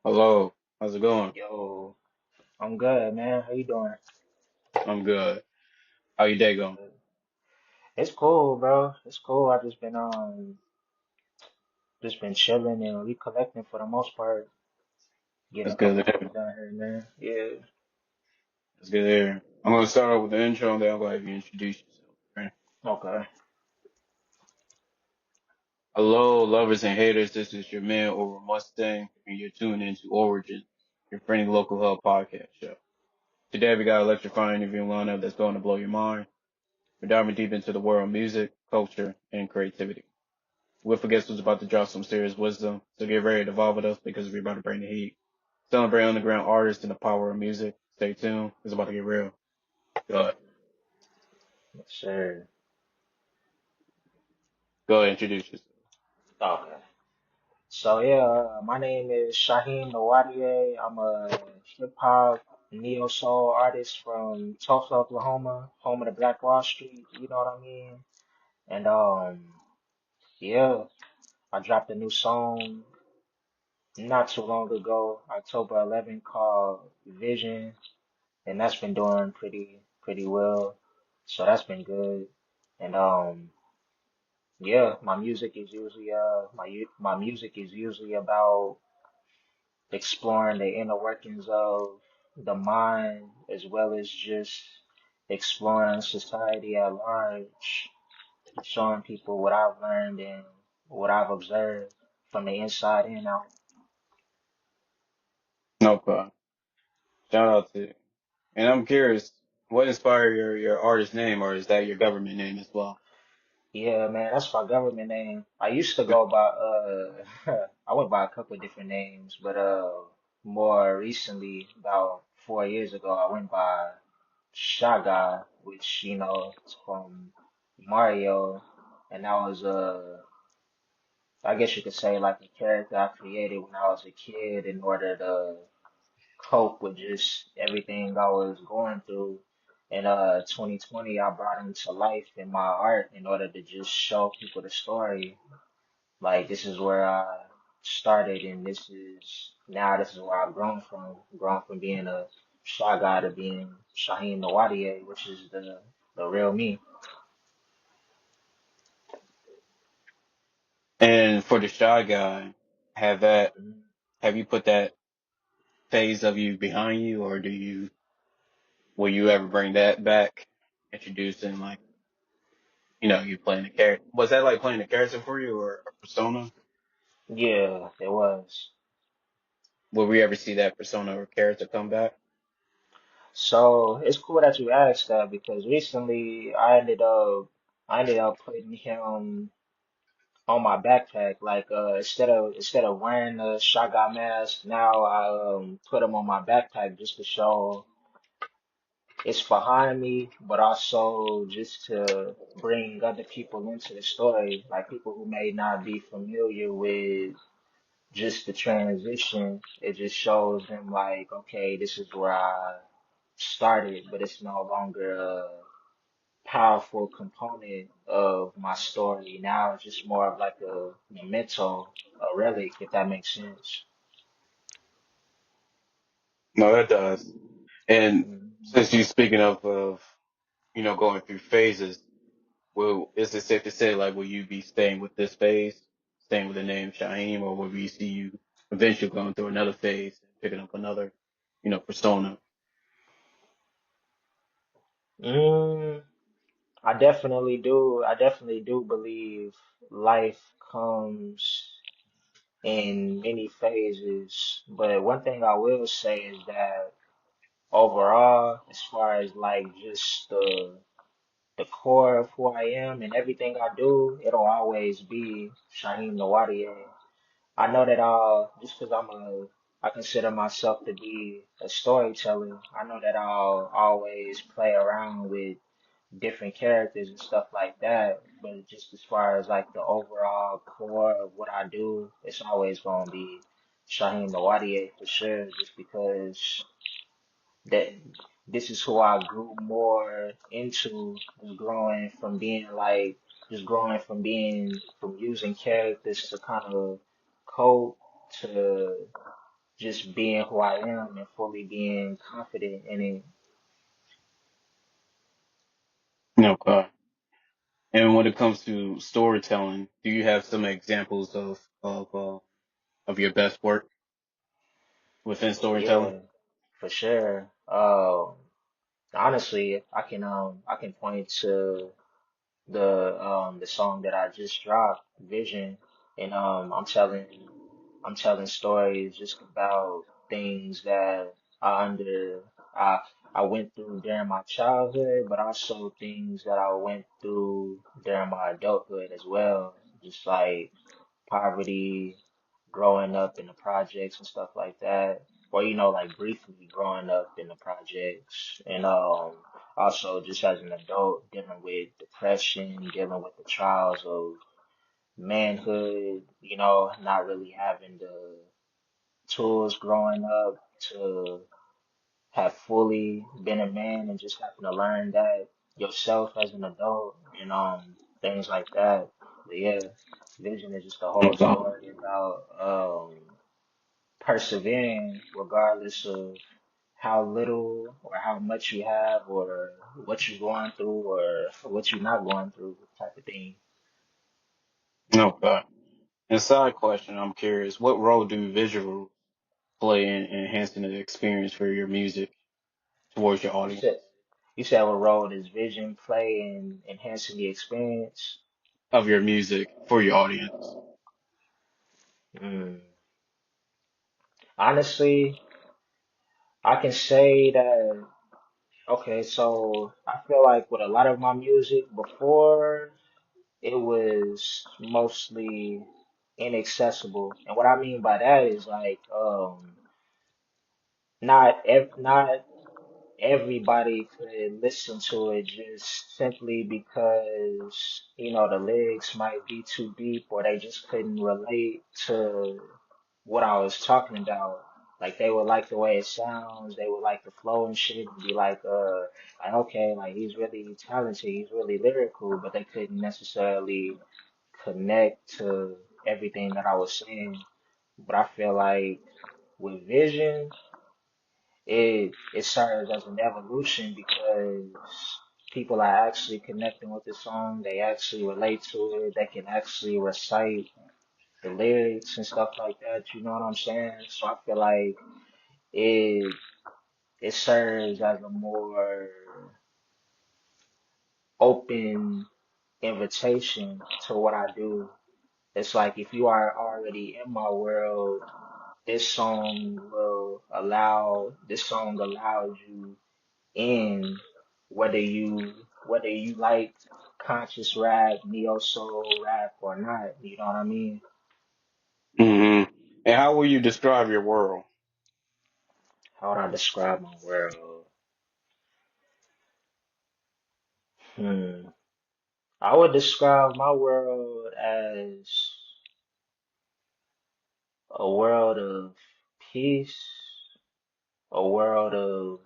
Hello, how's it going? Yo, I'm good, man. How you doing? I'm good. How your day going? Good. It's cool, bro. It's cool. I just been chilling and recollecting for the most part. Getting That's a good couple to hear. things done here, man. Yeah. That's good to hear. I'm gonna start off with the intro, and then I'm gonna have you introduce yourself. Okay? Okay. Hello, lovers and haters. This is your man over Mustang, and you're tuned into Origin, your friendly local hub podcast show. Today we got an electrifying interview lineup that's going to blow your mind. We're diving deep into the world of music, culture, and creativity. With a guest who's about to drop some serious wisdom, so get ready to vibe with us because we're about to bring the heat. Celebrate underground artists and the power of music. Stay tuned. It's about to get real. Go ahead. Yes, sir. Go ahead, introduce yourself. Okay. So yeah, my name is Shyheim Nwadiei. I'm a hip hop neo soul artist from Tulsa, Oklahoma, home of the Black Wall Street. You know what I mean? And yeah, I dropped a new song not too long ago, October 11th, called Vision, and that's been doing pretty well. So that's been good. And yeah, my music is usually about exploring the inner workings of the mind as well as just exploring society at large, showing people what I've learned and what I've observed from the inside and out. No problem. Shout out to you. And I'm curious, what inspired your artist name, or is that your government name as well? Yeah, man, that's my government name. I used to go by I went by a couple of different names, but more recently, about 4 years ago, I went by Shaga, which is from Mario, and that was I guess you could say like a character I created when I was a kid in order to cope with just everything I was going through. In 2020, I brought him to life in my art in order to just show people the story. Like this is where I started, and this is where I've grown from being a shy guy to being Shyheim Nwadiei, which is the real me. And for the shy guy, have that Mhm. have you put that phase of you behind you, or will you ever bring that back? Introducing like you playing a character. Was that like playing a character for you or a persona? Yeah, it was. Will we ever see that persona or character come back? So it's cool that you asked that because recently I ended up putting him on my backpack. Like instead of wearing the shotgun mask, now I put him on my backpack just to show it's behind me, but also just to bring other people into the story, like people who may not be familiar with just the transition. It just shows them like, okay, this is where I started, but it's no longer a powerful component of my story. Now it's just more of like a memento, a relic, if that makes sense. No, that does. And Mhm. since you speaking of going through phases, well, is it safe to say like will you be staying with this phase, staying with the name Shaheem, or will we see you eventually going through another phase and picking up another, persona? Mm, I definitely do believe life comes in many phases. But one thing I will say is that overall, as far as like just the core of who I am and everything I do, it'll always be Shaheem Nwadiei. I know that just because I consider myself to be a storyteller. I know that I'll always play around with different characters and stuff like that. But just as far as like the overall core of what I do, it's always gonna be Shaheem Nwadiei for sure, just because that this is who I grew more into, just growing from being from using characters to kind of cope to just being who I am and fully being confident in it. Okay. And when it comes to storytelling, do you have some examples of your best work within storytelling? Yeah, for sure. Honestly, I can point to the song that I just dropped, Vision, and I'm telling stories just about things that I under I I went through during my childhood, but also things that I went through during my adulthood as well. Just like poverty, growing up in the projects and stuff like that. Or, like briefly growing up in the projects and also just as an adult dealing with depression, dealing with the trials of manhood, not really having the tools growing up to have fully been a man and just having to learn that yourself as an adult and things like that. But yeah, Vision is just a whole Okay. story about persevering regardless of how little or how much you have or what you're going through or what you're not going through type of thing. Okay. And side question, I'm curious, what role do visuals play in enhancing the experience for your music towards your You audience? said you said what role does vision play in enhancing the experience? Of your music for your audience? Mm. Honestly, I can say that okay, so I feel like with a lot of my music before it was mostly inaccessible. And what I mean by that is like not everybody could listen to it just simply because, the lyrics might be too deep or they just couldn't relate to what I was talking about. Like they would like the way it sounds, they would like the flow and shit and be like okay, like he's really talented, he's really lyrical, but they couldn't necessarily connect to everything that I was saying. But I feel like with Vision, it serves as an evolution because people are actually connecting with the song, they actually relate to it, they can actually recite the lyrics and stuff like that, you know what I'm saying? So I feel like it it serves as a more open invitation to what I do. It's like if you are already in my world, this song allows you in whether you like conscious rap, neo soul rap or not, you know what I mean? Hmm. And how will you describe your world? How would I describe my world? Hmm. I would describe my world as a world of peace, a world of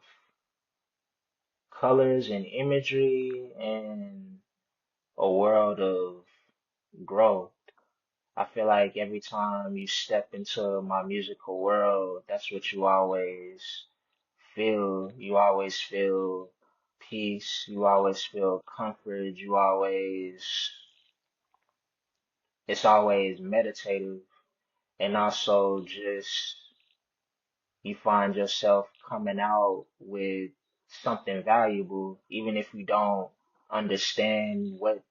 colors and imagery, and a world of growth. I feel like every time you step into my musical world, that's what you always feel. You always feel peace. You always feel comfort. It's always meditative. And also just, you find yourself coming out with something valuable, even if you don't understand what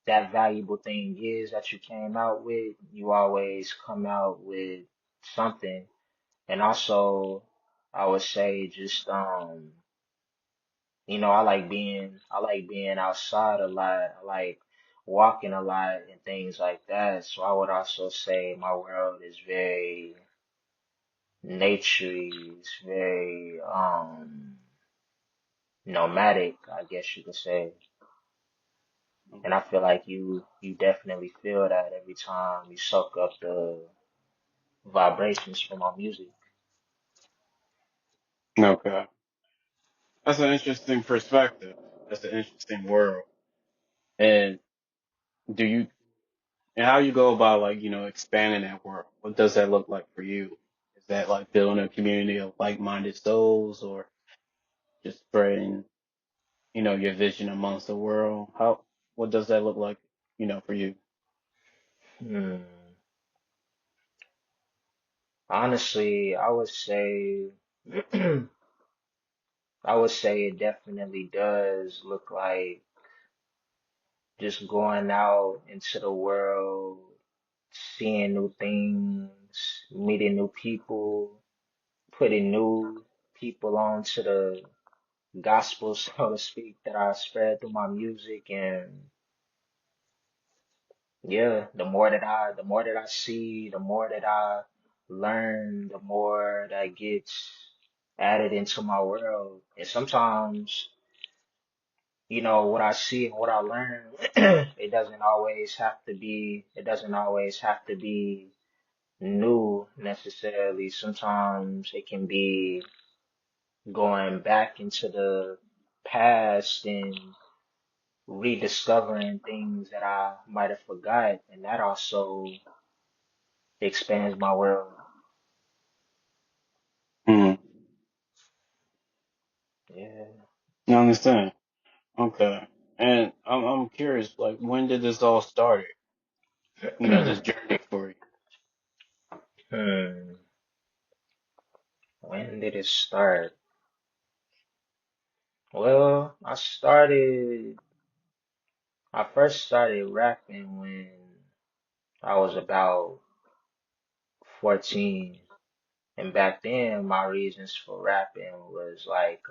that valuable thing is that you came out with, you always come out with something. And also, I would say just I like being outside a lot. I like walking a lot and things like that. So I would also say my world is very naturey, it's very nomadic, I guess you could say. And I feel like you definitely feel that every time you soak up the vibrations from our music. Okay. That's an interesting perspective. That's an interesting world. And do you and how you go about like, expanding that world? What does that look like for you? that like building a community of like-minded souls, or just spreading, your vision amongst the world? What does that look like, for you? Hmm. Honestly, I would say I would say it definitely does look like just going out into the world, seeing new things, meeting new people, putting new people onto the gospel, so to speak, that I spread through my music. And yeah, the more that I see, the more that I learn, the more that gets added into my world. And sometimes, what I see and what I learn, it doesn't always have to be new necessarily. Sometimes it can be going back into the past and rediscovering things that I might have forgot, and that also expands my world. Mm, Yeah. I understand. Okay. And I'm curious, like, when did this all start? This journey for you. Hmm. When did it start? Well, I first started rapping when I was about 14. And back then, my reasons for rapping was like,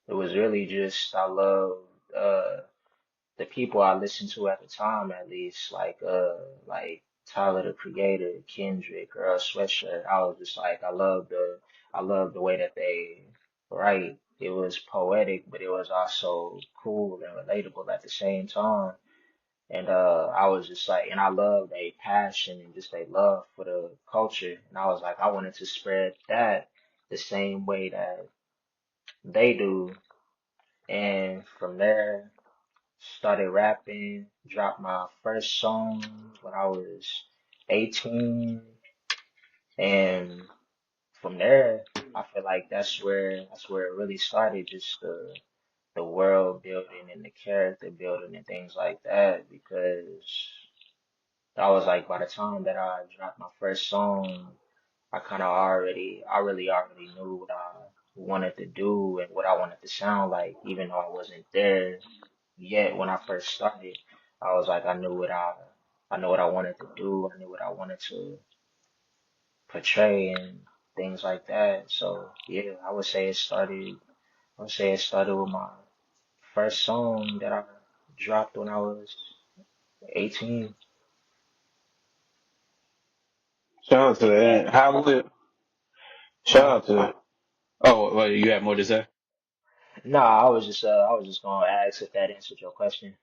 it was really just I loved the people I listened to at the time, at least, like Tyler the Creator, Kendrick, Earl Sweatshirt. I was just like, I loved the way that they write. It was poetic, but it was also cool and relatable at the same time. And I was just like, and I loved a passion and just a love for the culture. And I was like, I wanted to spread that the same way that they do. And from there, started rapping, dropped my first song when I was 18. And from there, I feel like that's where it really started, just the world building and the character building and things like that, because I was like, by the time that I dropped my first song, I really already knew what I wanted to do and what I wanted to sound like, even though I wasn't there yet when I first started. I was like, I know what I wanted to do. I knew what I wanted to portray and things like that. So yeah, I would say it started with my first song that I dropped when I was 18. Shout out to Yeah. that. How would Shout Huh? out to it. Oh, well, you have more to say? Nah, I was just gonna ask if that answered your question.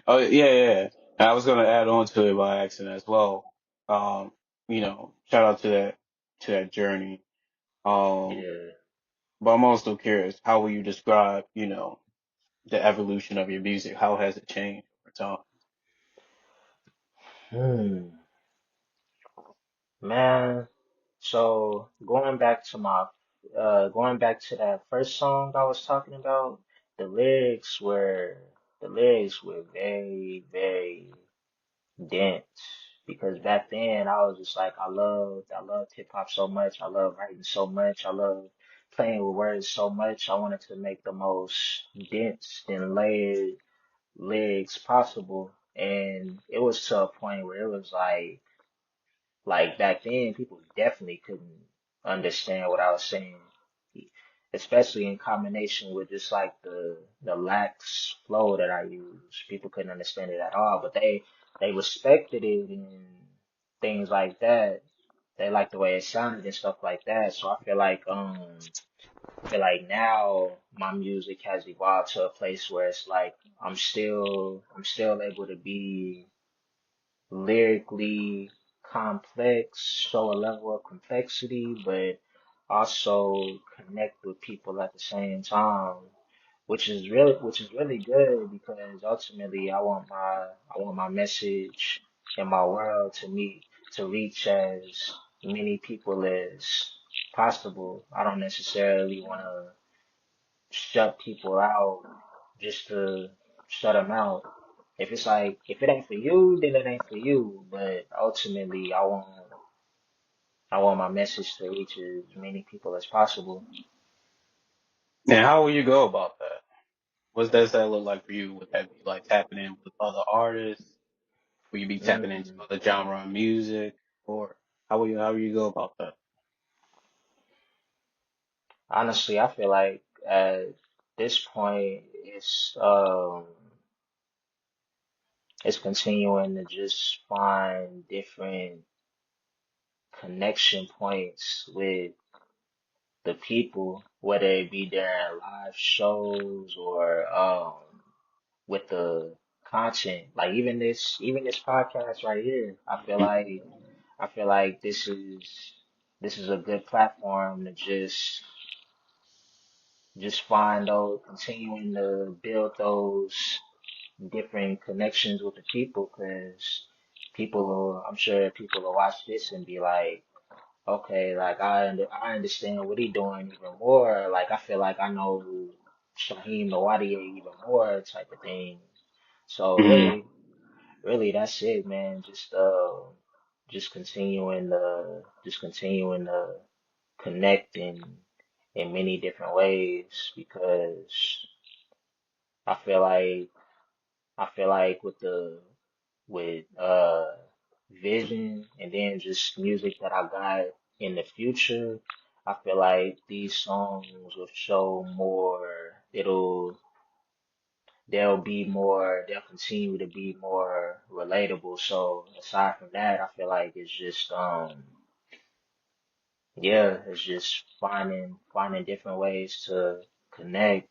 Oh, yeah, yeah. I was gonna add on to it by accident as well. Shout out to that journey. Um, Yeah. but I'm also curious, how will you describe, the evolution of your music? How has it changed over time? Hmm. Man, so going back to that first song I was talking about, the lyrics were the lyrics were very, very dense, because back then I was just like, I loved hip hop so much, I love writing so much, I love playing with words so much. I wanted to make the most dense and layered lyrics possible. And it was to a point where it was like back then, people definitely couldn't understand what I was saying, especially in combination with just like the lax flow that I use. People couldn't understand it at all, but they respected it and things like that. They liked the way it sounded and stuff like that. So I feel like now my music has evolved to a place where it's like I'm still able to be lyrically complex, show a level of complexity, but also connect with people at the same time, which is really good, because ultimately I want my message and my world to reach as many people as possible. I don't necessarily want to shut people out just to shut them out. If it's like, if it ain't for you, then it ain't for you. But ultimately, I want my message to reach as many people as possible. And how will you go about that? What does that look like for you? Would that be like tapping in with other artists? Will you be tapping into Mm, other genre of music? Or how will you go about that? honestly, I feel like at this point, it's continuing to just find different connection points with the people, whether it be during live shows or with the content. Like even this podcast right here, I feel like this is a good platform to just find those, continuing to build those different connections with the people, because I'm sure people will watch this and be like, okay, like I understand what he doing even more. Like I feel like I know Shyheim Nwadiei even more type of thing. So Mhm. really that's it, man. Just continuing to connect in many different ways, because I feel like with vision and then just music that I got in the future, I feel like these songs will show more. They'll continue to be more relatable. So aside from that, I feel like it's just finding different ways to connect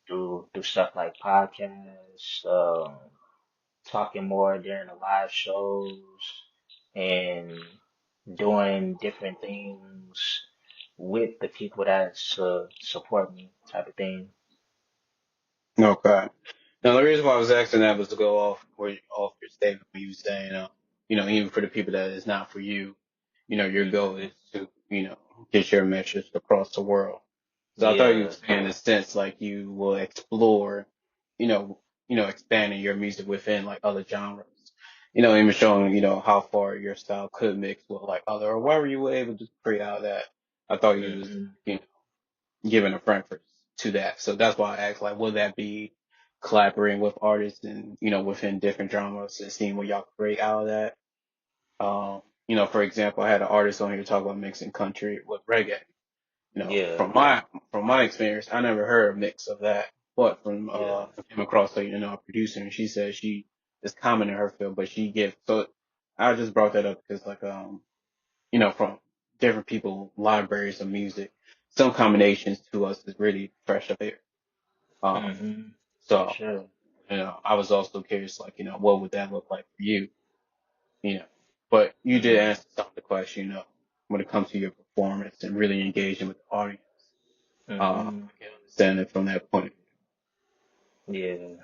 through stuff like podcasts, talking more during the live shows, and doing different things with the people that support me, type of thing. Okay. Now the reason why I was asking that was to go off your statement when you were saying, even for the people that is not for you, your goal Hmm. is to, get your message across the world. So I thought you were Yeah. saying in a sense like you will explore, you know, expanding your music within like other genres. Even showing, how far your style could mix with like other or wherever you were able to create out of that. I thought you was, Hmm. you know, giving a preference to that. So that's why I asked like, would that be collaborating with artists and, within different genres and seeing what y'all create out of that? For example, I had an artist on here talk about mixing country with reggae. Yeah. From my experience, I never heard a mix of that. But from Yeah. came across a producer, and she said she is common in her field, but she gives. So I just brought that up because like from different people libraries of music, some combinations to us is really fresh up here. Um, Hmm. For so sure. I was also curious, like what would that look like for you? You know, but you did Hmm. answer some of the question, when it comes to your performance and really engaging with the audience. Hmm. I can understand it from that point of Yeah. view.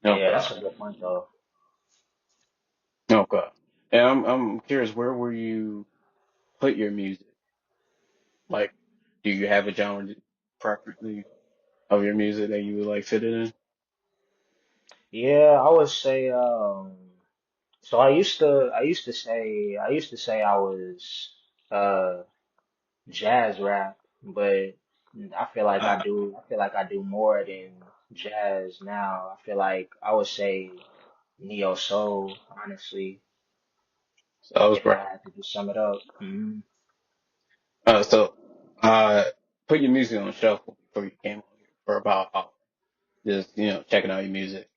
Yeah. Okay. That's a good point, though. Okay. And I'm curious, where will you put your music? Like, do you have a genre preferably of your music that you would like fit it in? Yeah, I would say. So I used to say I was uh jazz rap, but Uh, I feel like I do more than jazz now. I feel like I would say neo soul, honestly, so I was if I right. had to just sum it up. So, uh, put your music on shuffle before you came on here for about an hour. Just, checking out your music.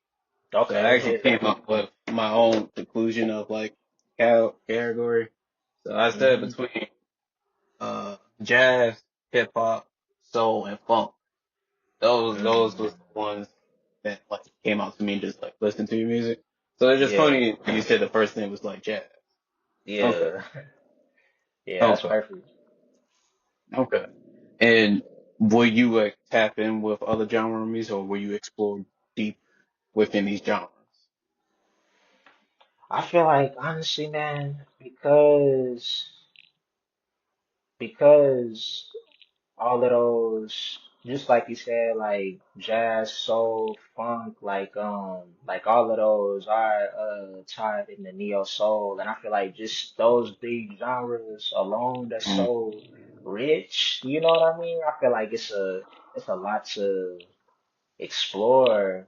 So I Okay, actually yeah. came up with my own conclusion of like category. So I said Hmm. between jazz, hip hop, soul, and funk. Those was Mm, the ones that like came out to me just like listening to your music. So it's just yeah, funny you said the first thing was like jazz. Okay. yeah, yeah. That's Okay. perfect. Okay. And will you like tap in with other genres or will you explore deep within these genres? I feel like honestly, man, because all of those, just like you said, like jazz, soul, funk, like all of those are tied in the neo soul, and I feel like just those big genres alone, that's Mm, so rich. You know what I mean? I feel like it's a lot to explore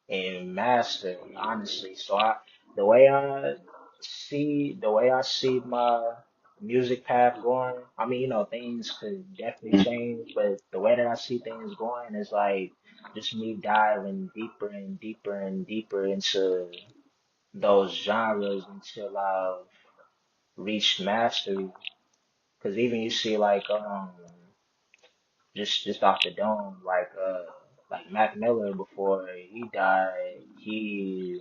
and master, honestly. So the way I see my music path going, I mean, things could definitely mm, change, but the way that I see things going is like just me diving deeper and deeper and deeper into those genres until I've reached mastery. Cause even you see like just off the dome, like Mac Miller before he died, he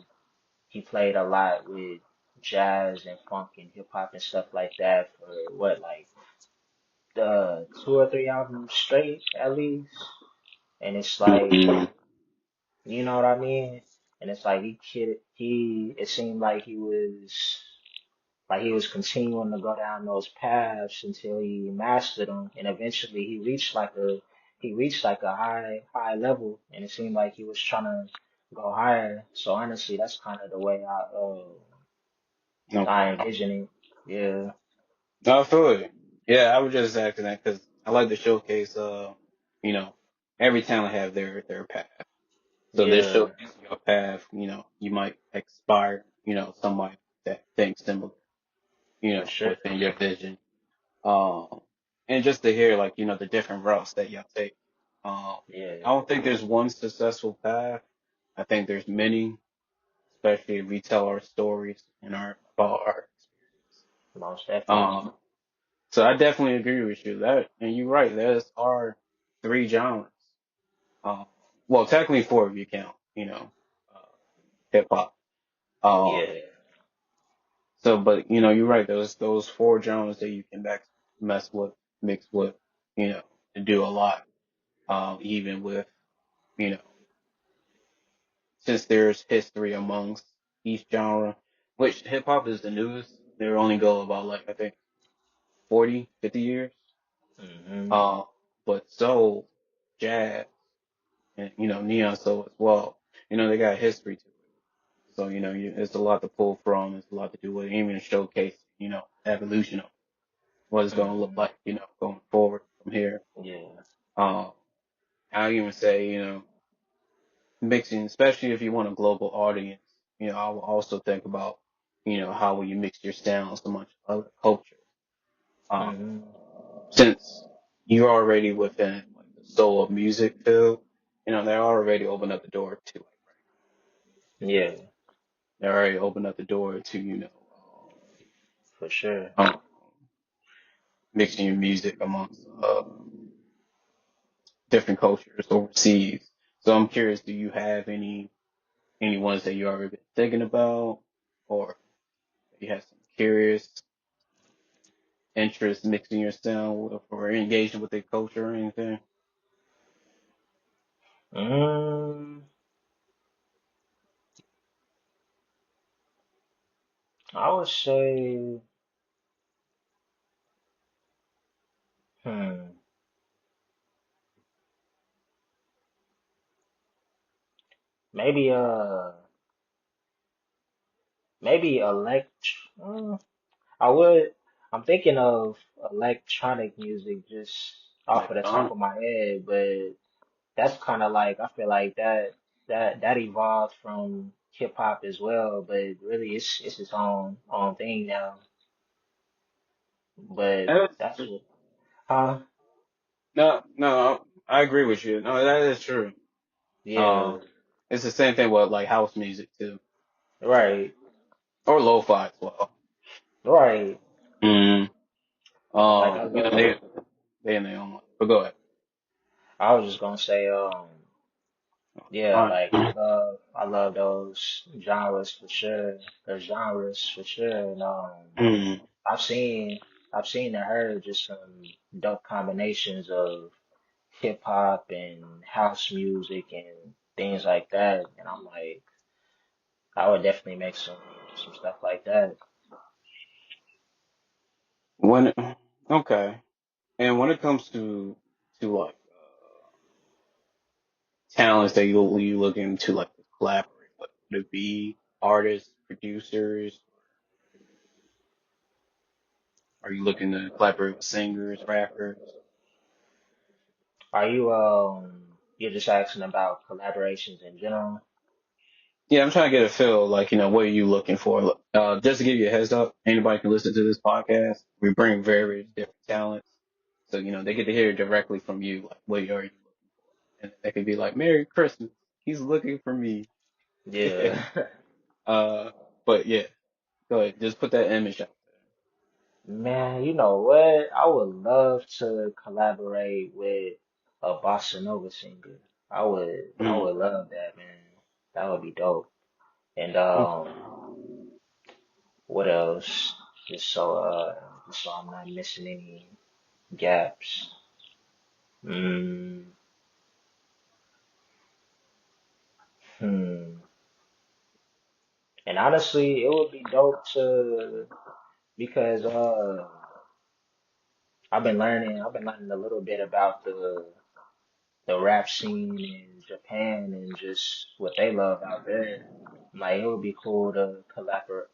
played a lot with jazz and funk and hip hop and stuff like that for what, like the 2 or 3 albums straight at least. And it's like, mm, you know what I mean? And it's like it seemed like he was continuing to go down those paths until he mastered them, and eventually he reached like a high level, and it seemed like he was trying to go higher. So honestly, that's kind of the way I okay. envision it. Yeah, No, I feel it. Yeah, I was just asking that because I like to showcase, you know, every talent have their path. So this yeah, showcasing your path, you might inspire, somebody that thinks similar, for sure. within your vision. Um, and just to hear like, the different routes that y'all take. Um, I Yeah, don't think there's one successful path. I think there's many, especially if we tell our stories and our about our experience. most definitely. Um, so I definitely agree with you that, and you're right. There's are three genres. Um, well, technically four if you count, uh, hip hop. Um, Yeah. so, but you're right. Those four genres that you can mess with, mix with, to do a lot. Even with, you know, since there's history amongst each genre, which hip hop is the newest. They only go about like I think 40, 50 years. Hmm. Uh, but soul, jazz, and neon soul as well. They got history to it. So it's a lot to pull from. It's a lot to do with it, even showcase evolution of what it's going to look Hmm. like going forward from here. Yeah. Um, I even say mixing, especially if you want a global audience. I will also think about how will you mix your sounds amongst other cultures. Um, Hmm. since you're already within like the soul of music field, they're already opened up the door to Yeah, they already opened up the door to for sure. mixing your music amongst different cultures overseas. So I'm curious, do you have any ones that you already been thinking about, or you have some curious interest mixing your sound with, or engaging with the culture or anything? Mm, I would say, hmm, maybe maybe I would. I'm thinking of electronic music just off of the top Electronic. of my head, but that's kind of like I feel like that evolved from hip hop as well, but really it's its own thing now. But that's That's- what, huh? No, no, I agree with you. No, that is true. Yeah, Um, it's the same thing with like house music too, right, or lo-fi as well. right. Mm. Like I love. They in their own way. But go ahead. I was just gonna say, yeah, Fine. like I love those genres for sure. Those genres for sure. And Mm. I've seen, I've seen and heard just some dope combinations of hip hop and house music and things like that. And I'm like, I would definitely make some stuff like that. When okay, and when it comes to like talents that you looking to like collaborate with, would it be artists, producers? Are you looking to collaborate with singers, rappers? Are you you're just asking about collaborations in general? Yeah, I'm trying to get a feel, like, what are you looking for? Look, just to give you a heads up, anybody can listen to this podcast. We bring various different talents. So, they get to hear directly from you, like, what are you looking for? And they could be like, Merry Christmas. He's looking for me. Yeah. uh, but yeah, go ahead. Just put that image out Man, you know what? I would love to collaborate with a bossa nova singer. I there. would love that, man. That would be dope. And what else? Just so just so I'm not missing any gaps. Mm, hmm. And honestly, it would be dope to because I've been learning a little bit about the rap scene in Japan and just what they love out there. Like it would be cool to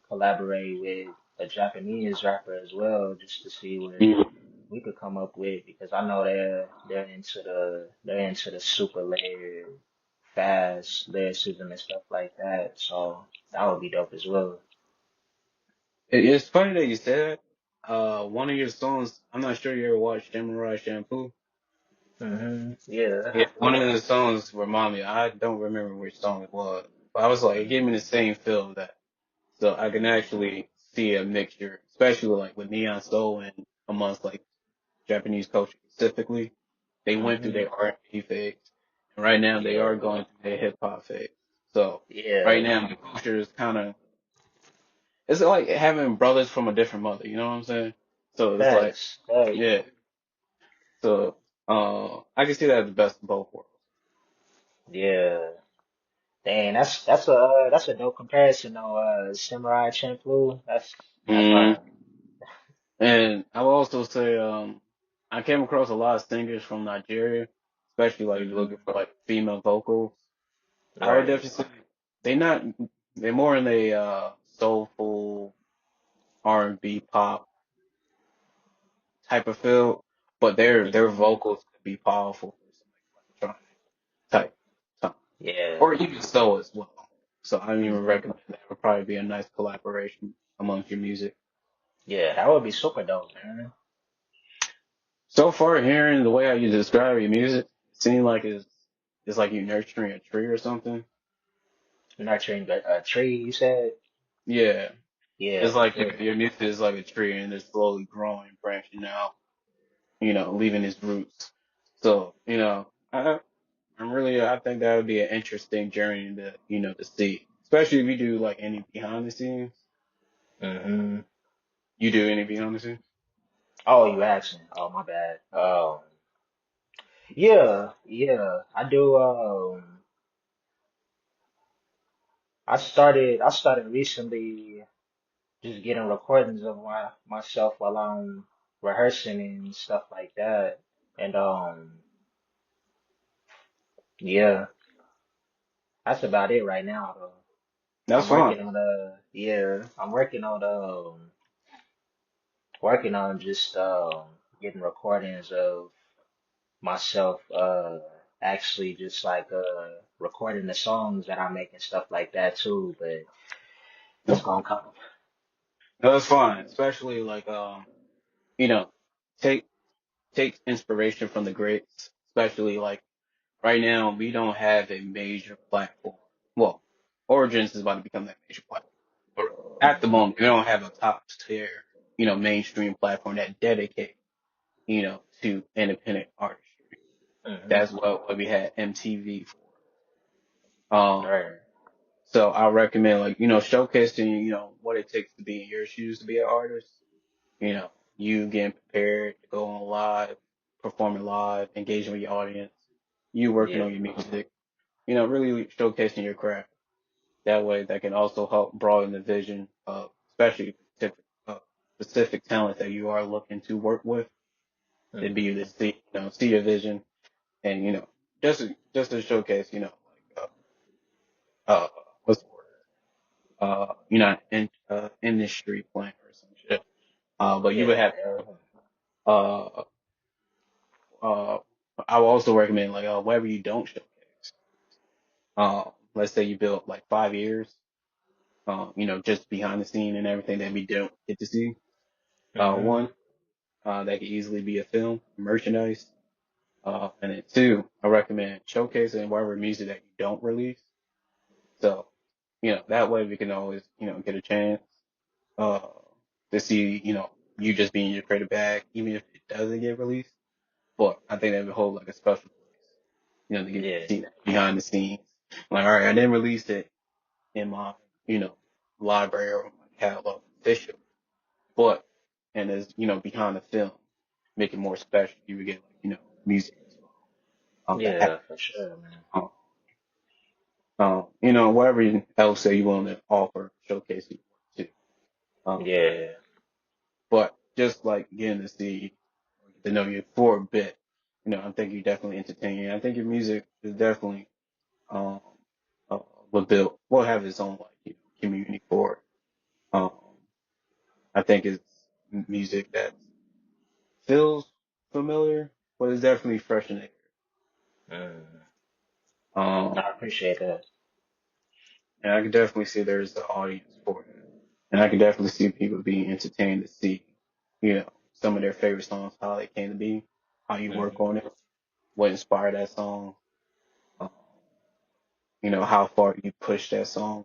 collaborate with a Japanese rapper as well, just to see what Mhm. we could come up with because I know they're into the super layered, fast lyricism and stuff like that. So that would be dope as well. It's funny that you said that. One of your songs, I'm not sure you ever watched Samurai Shampoo. Yeah. Yeah, one of the songs remind me. I don't remember which song it was, but I was like, it gave me the same feel that. So I can actually see a mixture, especially like with Neon Soul and amongst like Japanese culture specifically. They went through hmm their R&B phase, and right now they are Yeah. going through their hip hop phase. So right Yeah. now the culture is kind of, it's like having brothers from a different mother. You know what I'm saying? So it's like, Facts. Facts. yeah. So I can see that as the best of both worlds. Yeah. Dang, that's a dope comparison though. Samurai Champloo. That's Mm. hard. And I will also say, I came across a lot of singers from Nigeria, especially like if you're looking hmm for like female vocals. I would Right. definitely say they not they're more in the soulful R&B pop type of feel, but their hmm vocals could be powerful for some electronic type, Yeah. or even so as well. So I even hmm recommend that would probably be a nice collaboration amongst your music. Yeah, that would be super dope, man. So far, hearing the way how you describe your music, it seems like it's like you nurturing a tree or something. Nurturing a tree, you said? Yeah, it's Yeah, like yeah. your music is like a tree and it's slowly growing, branching out, leaving its roots. So, I think that would be an interesting journey to see, especially if you do like any behind the scenes. hmm You do any behind the scenes? Oh, you asking? Oh, my bad. Yeah, yeah. I do. I started recently just getting recordings of myself while I'm rehearsing and stuff like that. And yeah, that's about it right now though. That's fine. I'm working on just getting recordings of myself actually just like recording the songs that I make and stuff like that too, but it's gonna come. That's fine, especially like you know, take take inspiration from the greats, especially like right now, we don't have a major platform. Well, Origins is about to become that major platform. But at the hmm moment, we don't have a top tier, mainstream platform that dedicate, to independent artistry. hmm That's what we had MTV for. Right. So I recommend like, showcasing, what it takes to be in your shoes to be an artist. You know, you getting prepared to go on live, performing live, engaging with your audience, you working Yeah. on your music, really showcasing your craft. That way, that can also help broaden the vision of especially uh, specific talent that you are looking to work with. To be able to Hmm. see, see your vision, and just to showcase, like uh, what's the word? You're not in industry playing or some shit. But you would Yeah. have uh uh I would also recommend like wherever you don't showcase. Let's say you built like 5 years, just behind the scene and everything that we don't get to see. Hmm. One, that could easily be a film, merchandise. And then two, I recommend showcasing whatever music that you don't release. So, that way we can always, get a chance, uh, to see, you just being your creative bag, even if it doesn't get released. But I think that would hold like a special place, to get to Yeah. see that behind the scenes. Like, all right, I didn't release it in my, you know, library or my catalog official, but, and as, behind the film, make it more special. You would get like, music as well. The Yeah, for actors, sure, man. um, whatever else that you want to offer, showcase your work too. Yeah. But just like getting to see, or get to know you for a bit, I think you definitely entertain. I think your music is definitely, um, uh, will have its own like, community for it. Um, I think it's music that feels familiar, but it's definitely fresh in the Mm. air. I appreciate that. And I can definitely see there's the audience for that. And I can definitely see people being entertained to see, some of their favorite songs, how they came to be, how you work Hmm. on it, what inspired that song, um, how far you push that song.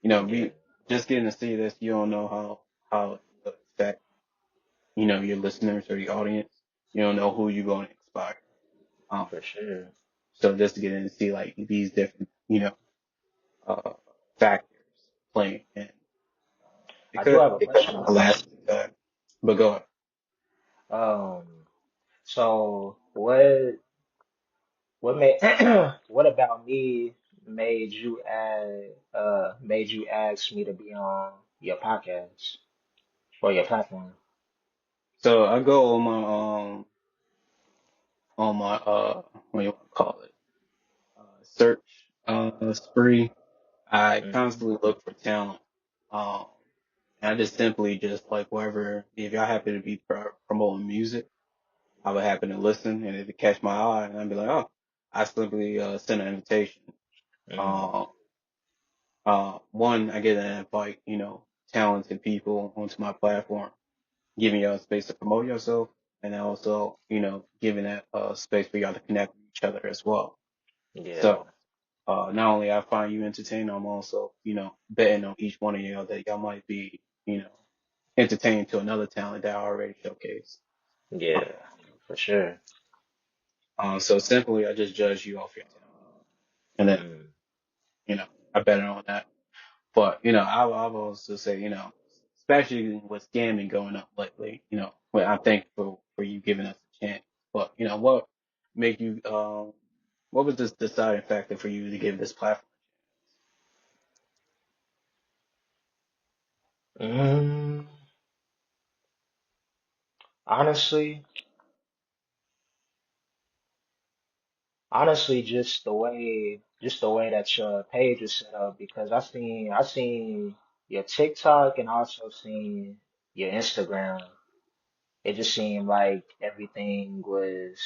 Yeah. We just getting to see this, you don't know how it will affect, your listeners or the audience. You don't know who you're going to inspire. Um, For sure. so just to get in and see like these different, uh, factors playing, and I do have a it could question have a though. lasting effect. But go ahead. Um, so what made what about me made you ask me to be on your podcast or your platform? So I go on my what do you want to call it, search spree. I Hmm. constantly look for talent. Um, and I just simply just like wherever, if y'all happen to be promoting music, I would happen to listen, and if it catch my eye, and I'd be like, oh, I simply send an invitation. Mm. Uh, one, I get an invite, talented people onto my platform, giving y'all space to promote yourself, and then also, giving that space for y'all to connect with each other as well. Yeah. So, not only I find you entertaining, I'm also, betting on each one of y'all that y'all might be, entertaining to another talent that I already showcased. Yeah. For sure. So simply, I just judge you off your talent, and then, Mm. you know, I bet on that. But, I'll also say, especially with scamming going up lately, well, I'm thankful for you giving us a chance. But, what make you, what was this deciding factor for you to give this platform? Mm. Honestly, honestly, just the way that your page is set up, because I seen your TikTok and also seen your Instagram. It just seemed like everything was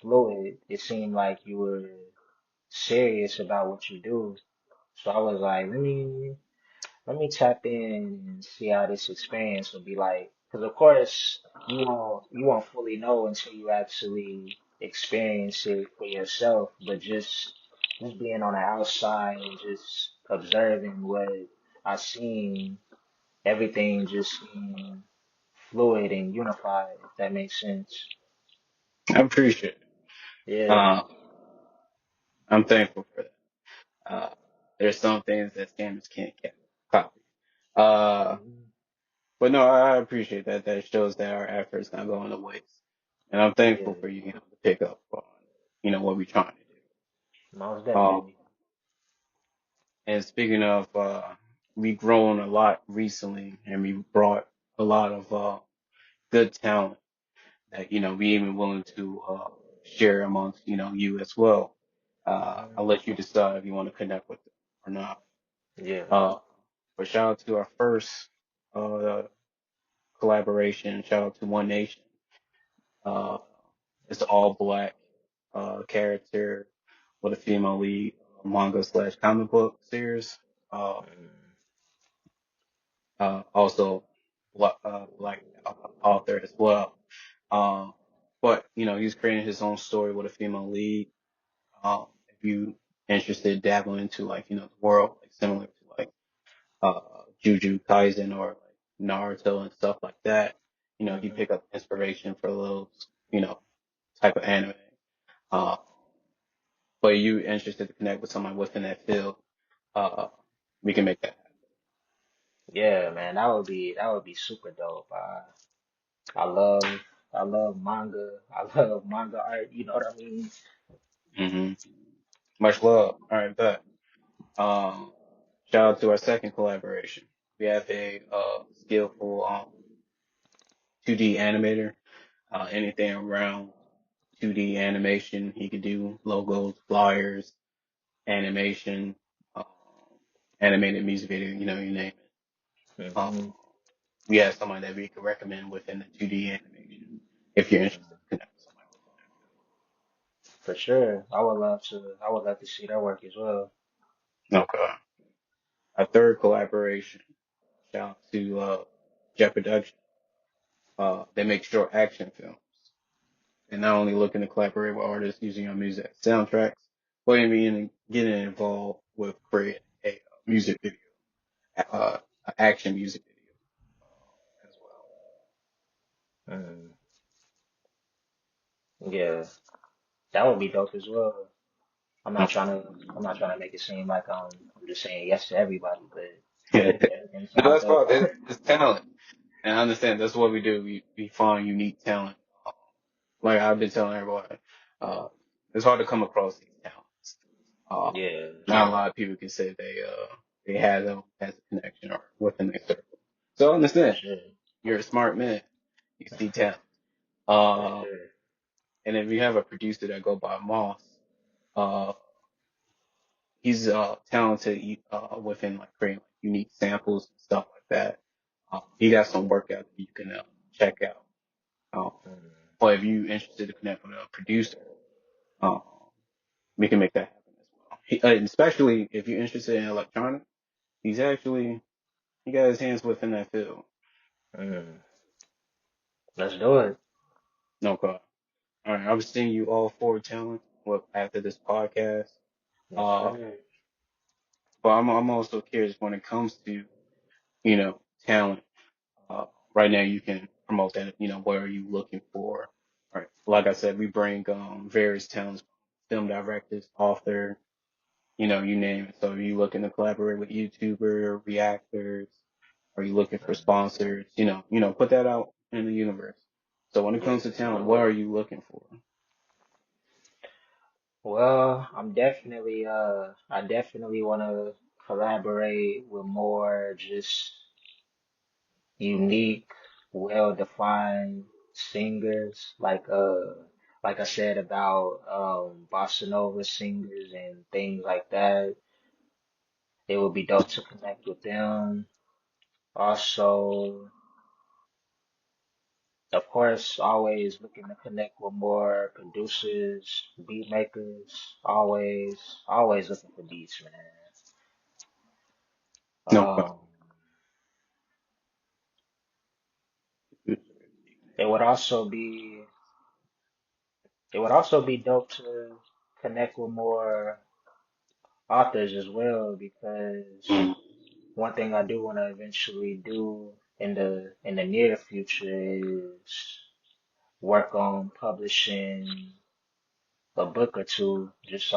fluid. It seemed like you were serious about what you do. So I was like, let me tap in and see how this experience will be like. Because of course you won't fully know until you actually experience it for yourself. But just being on the outside and just observing what I seen, everything just seemed fluid and unified, if that makes sense. I appreciate it. Yeah. Uh, I'm thankful for that. Uh, there's some things that scammers can't copy. Uh, Mhm. but no, I appreciate that. That shows that our efforts not going to waste. And I'm thankful Yeah. for you, to pick up on, what we're trying to Most do. definitely. And speaking of, we've grown a lot recently, and we brought a lot of good talent that we even willing to share amongst you as well. I'll Mhm. let you decide if you want to connect with them or not. Yeah. Uh, but shout out to our first uh, collaboration. Shout out to One Nation. Uh, it's an all black character with a female lead, manga slash comic book series. Uh, Mhm. also black author as well. Um, but he's creating his own story with a female lead. If you interested dabbling into the world like similar to like uh Juju Kaisen or like Naruto and stuff like that, you Mhm. pick up inspiration for those type of anime. Uh, but you interested to connect with someone within that field, uh, we can make that Yeah, man, that would be super dope. I love I love manga. I love manga art. You know what I mean? happen. Much love. All right, bet. Um, shout out to our second collaboration. We have a skillful 2D animator. Anything around 2D animation, he could do logos, flyers, animation, um, animated music video. You name it. Um, Hmm. we have somebody that we could recommend within the 2D animation if you're interested to connect with somebody For sure. I would love to see that work as well. within that field. Okay. Our third collaboration. Shout out to Jet Production. They make short action films. And not only looking to collaborate with artists using your music as soundtracks, but even getting involved with creating a music video, an action music video as Mm. Yeah, that would be dope as well. I'm not well. trying to I'm not trying to make it seem like I'm just saying yes to everybody, but Okay. everything No, sounds that's fine. dope. It's talent. And I understand that's what we do. We find unique talent. Like I've been telling everybody, uh, it's hard to come across these talents. Uh, Yeah, not a lot of people can say they had them as a connection or within their circle. So I for understand. sure. You're a smart man. You see talent. For Uh, sure. and then we have a producer that go by Moss. Uh, he's talented within like creating like unique samples and stuff like that. He got some work out that you can check out. Um, Mm. but if you interested to connect with a producer, um, we can make that happen as well. Especially if you're interested in electronic, he got his hands within that field. Mm. Let's do it. No problem. All right, I'll send you all four talents after this podcast. Yes, Uh, sir. but I'm also curious when it comes to talent. Uh, right now you can promote that. What are you looking for? Right. Like I said, we bring various talents, film directors, author, you name it. So are you looking to collaborate with YouTuber, reactors? Are you looking for Mm. sponsors? Put that out in the universe. So when it Yeah. comes to talent, what are you looking for? Well, I definitely want to collaborate with more just unique, well-defined singers, like I said about bossa nova singers and things like that. It would be dope to connect with them. Also, of course, always looking to connect with more producers, beat makers, always looking for beats, man. No problem. Um, it would also be it would also be dope to connect with more authors as well because Mm. one thing I do want to eventually do in the near future is work on publishing a book or two, just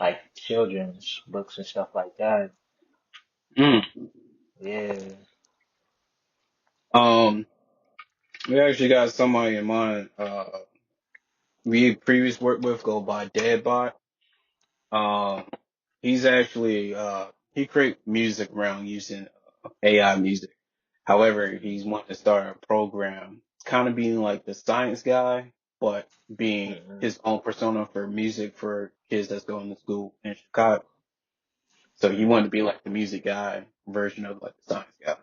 like children's books and stuff like that. Mm. Yeah. Um, we actually got somebody in mind. We previous worked with go by Deadbot. Um, He's actually he create music around using AI music. However, he's wanting to start a program, kind of being like the science guy, but being Mm-hmm. his own persona for music for kids that's going to school in Chicago. So he wanted to Mm-hmm. be like the music guy version of like the science guy.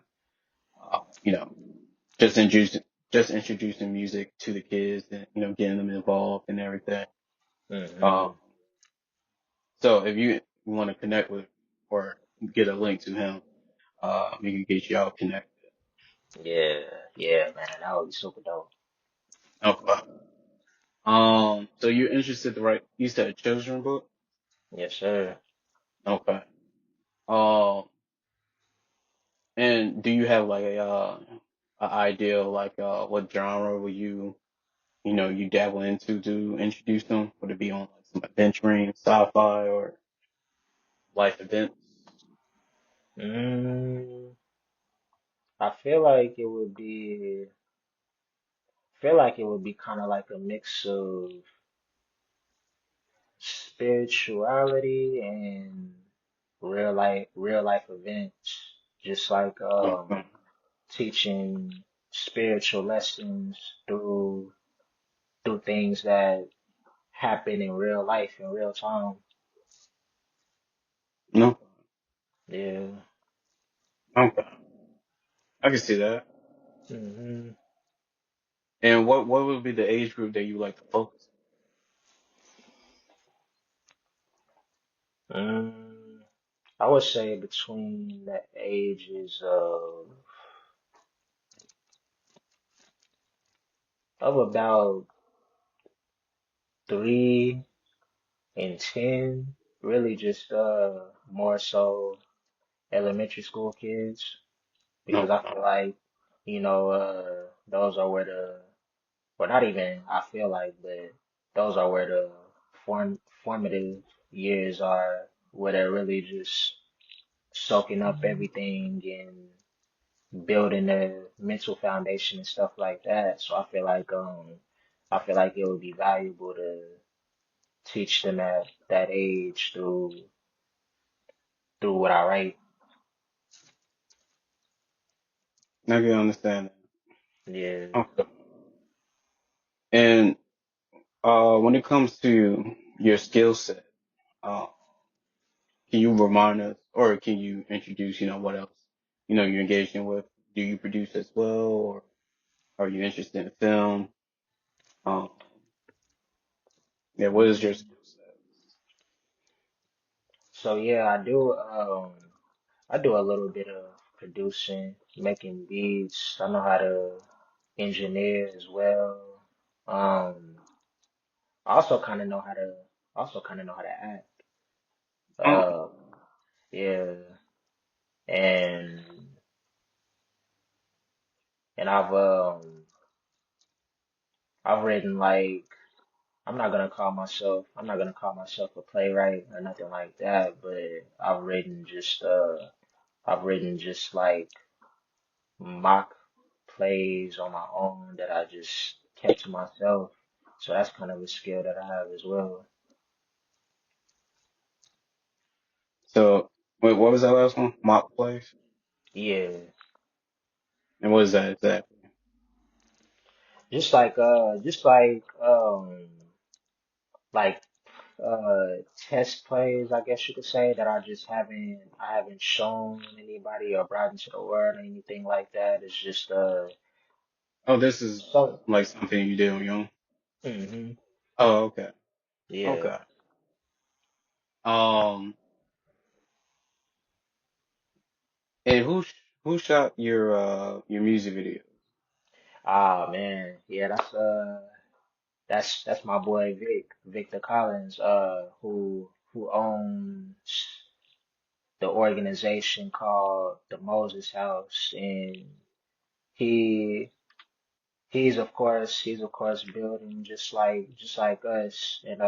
You know, just introducing just introducing music to the kids and getting them involved and everything. Mm-hmm. Um, so if you want to connect with or get a link to him, we can get you all connected. Yeah, yeah, man, that would be super dope. Okay. So you're interested to write? You said a children book. Yes, sir. Okay. Um, and do you have like a idea of like what genre would you dabble into to introduce them? Would it be on like some adventuring, sci-fi, or life events? Mm, I feel like it would be, feel like it would be kind of like a mix of spirituality and real life events, just like Okay. teaching spiritual lessons through things that happen in real life in real time. No. Yeah. Okay. I can see that. hmm And what would be the age group that you like to focus Mm, I would say between the ages of about 3 and 10, really just more so elementary school kids, on? because I Okay. feel like, those are where well, not even I feel like, but those are where the formative years are, where they're really just soaking up everything and building their mental foundation and stuff like that. So I feel like it would be valuable to teach them at that age through what I write. I can understand Yeah. that. Okay. And when it comes to your skill set, uh, can you remind us, or can you introduce, what else, you're engaging with? Do you produce as well, or are you interested in film? Um, yeah, what is your Mm. skill set? So yeah, I do a little bit of producing, making beats. I know how to engineer as well. Um, I also kind of know how to act. Oh, Uh, yeah, and and I've written like I'm not gonna call myself a playwright or nothing like that, but I've written just like mock plays on my own that I just kept to myself. So that's kind of a skill that I have as well. so wait, what was that last one? Mock plays? Yeah, And what is that exactly? like test plays, I guess you could say, that I haven't shown anybody or brought into the world or anything like that. It's just Oh, this is so like something you did on your own. hmm Oh, okay, yeah. okay. Um, and who shot your music video? Ah man, yeah, that's my boy Victor Collins, who owns the organization called the Moses House, and he he's of course building just like us, and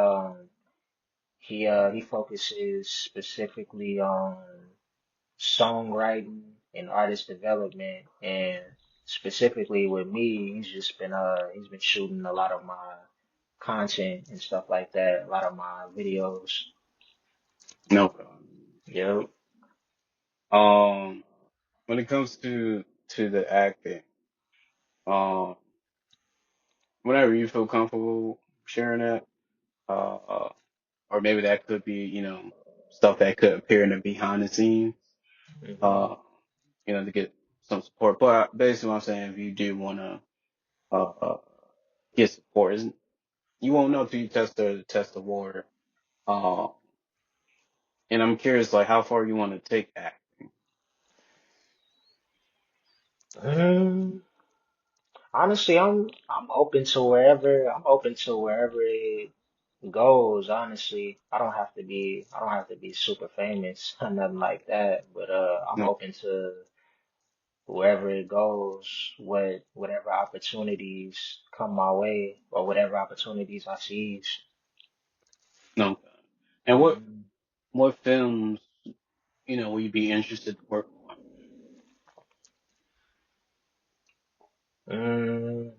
he focuses specifically on songwriting and artist development, and specifically with me, he's been shooting a lot of my content and stuff like that, a lot of my videos. No. Yep. Um, when it comes to the acting, um, whenever you feel comfortable sharing that, uh, or maybe that could be, stuff that could appear in the behind the scenes, Hmm. uh, to get some support. But basically, what I'm saying, if you do want to get support, you won't know till you test the water. Uh, and I'm curious, like, how far you want to take acting. Mm, honestly, I'm open to wherever it goes. Honestly, I don't have to be super famous or nothing like that. But I'm No, open to wherever it goes, whatever opportunities come my way or whatever opportunities I seize. no. And what Mm, what films, will you be interested to work mm,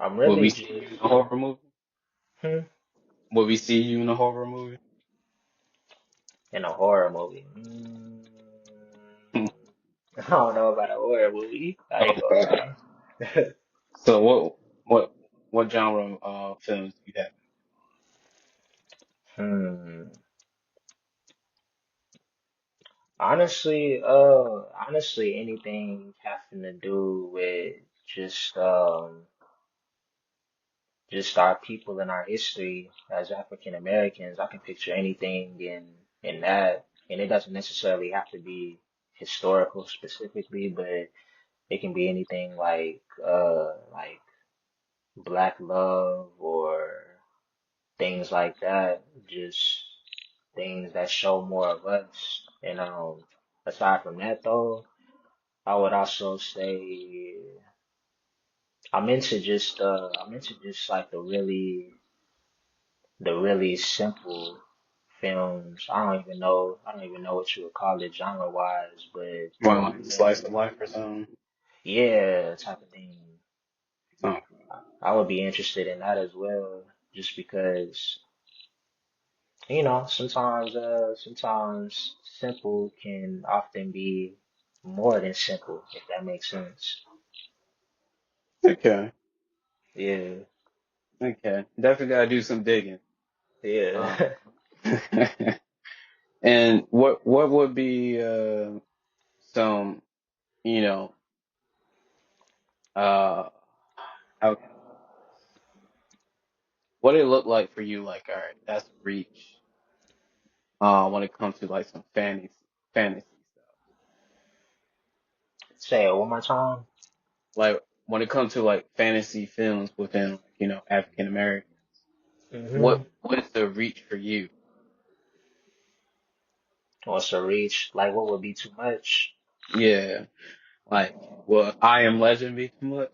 I'm on? Will really we see just you in a horror movie? hmm, Will we see you in a horror movie? in a horror movie. I don't know about a horror movie. I ain't gonna Okay. lie. So what what genre films do you have? Hmm. Honestly, anything having to do with just um just our people and our history as African Americans. I can picture anything in that, and it doesn't necessarily have to be historical specifically, but it can be anything like Black love or things like that. Just things that show more of us. And aside from that though, I would also say I'm into just like the really simple films. I don't even know what you would call it genre wise, but Well, like slice yeah, of life or something? yeah, type of thing. Oh, I would be interested in that as well, just because, you know, sometimes simple can often be more than simple, if that makes sense. okay, Yeah, okay. Definitely gotta do some digging. Uh, yeah. and what would be some, you know, uh, how what it look like for you? Like, all right, that's a reach. When it comes to like some fantasy stuff. Say it one more time. Like when it comes to like fantasy films within like, African American, Mm-hmm. what is the reach for you? What's the reach? Like, what would be too much? Yeah, like, well, I Am Legend be too much?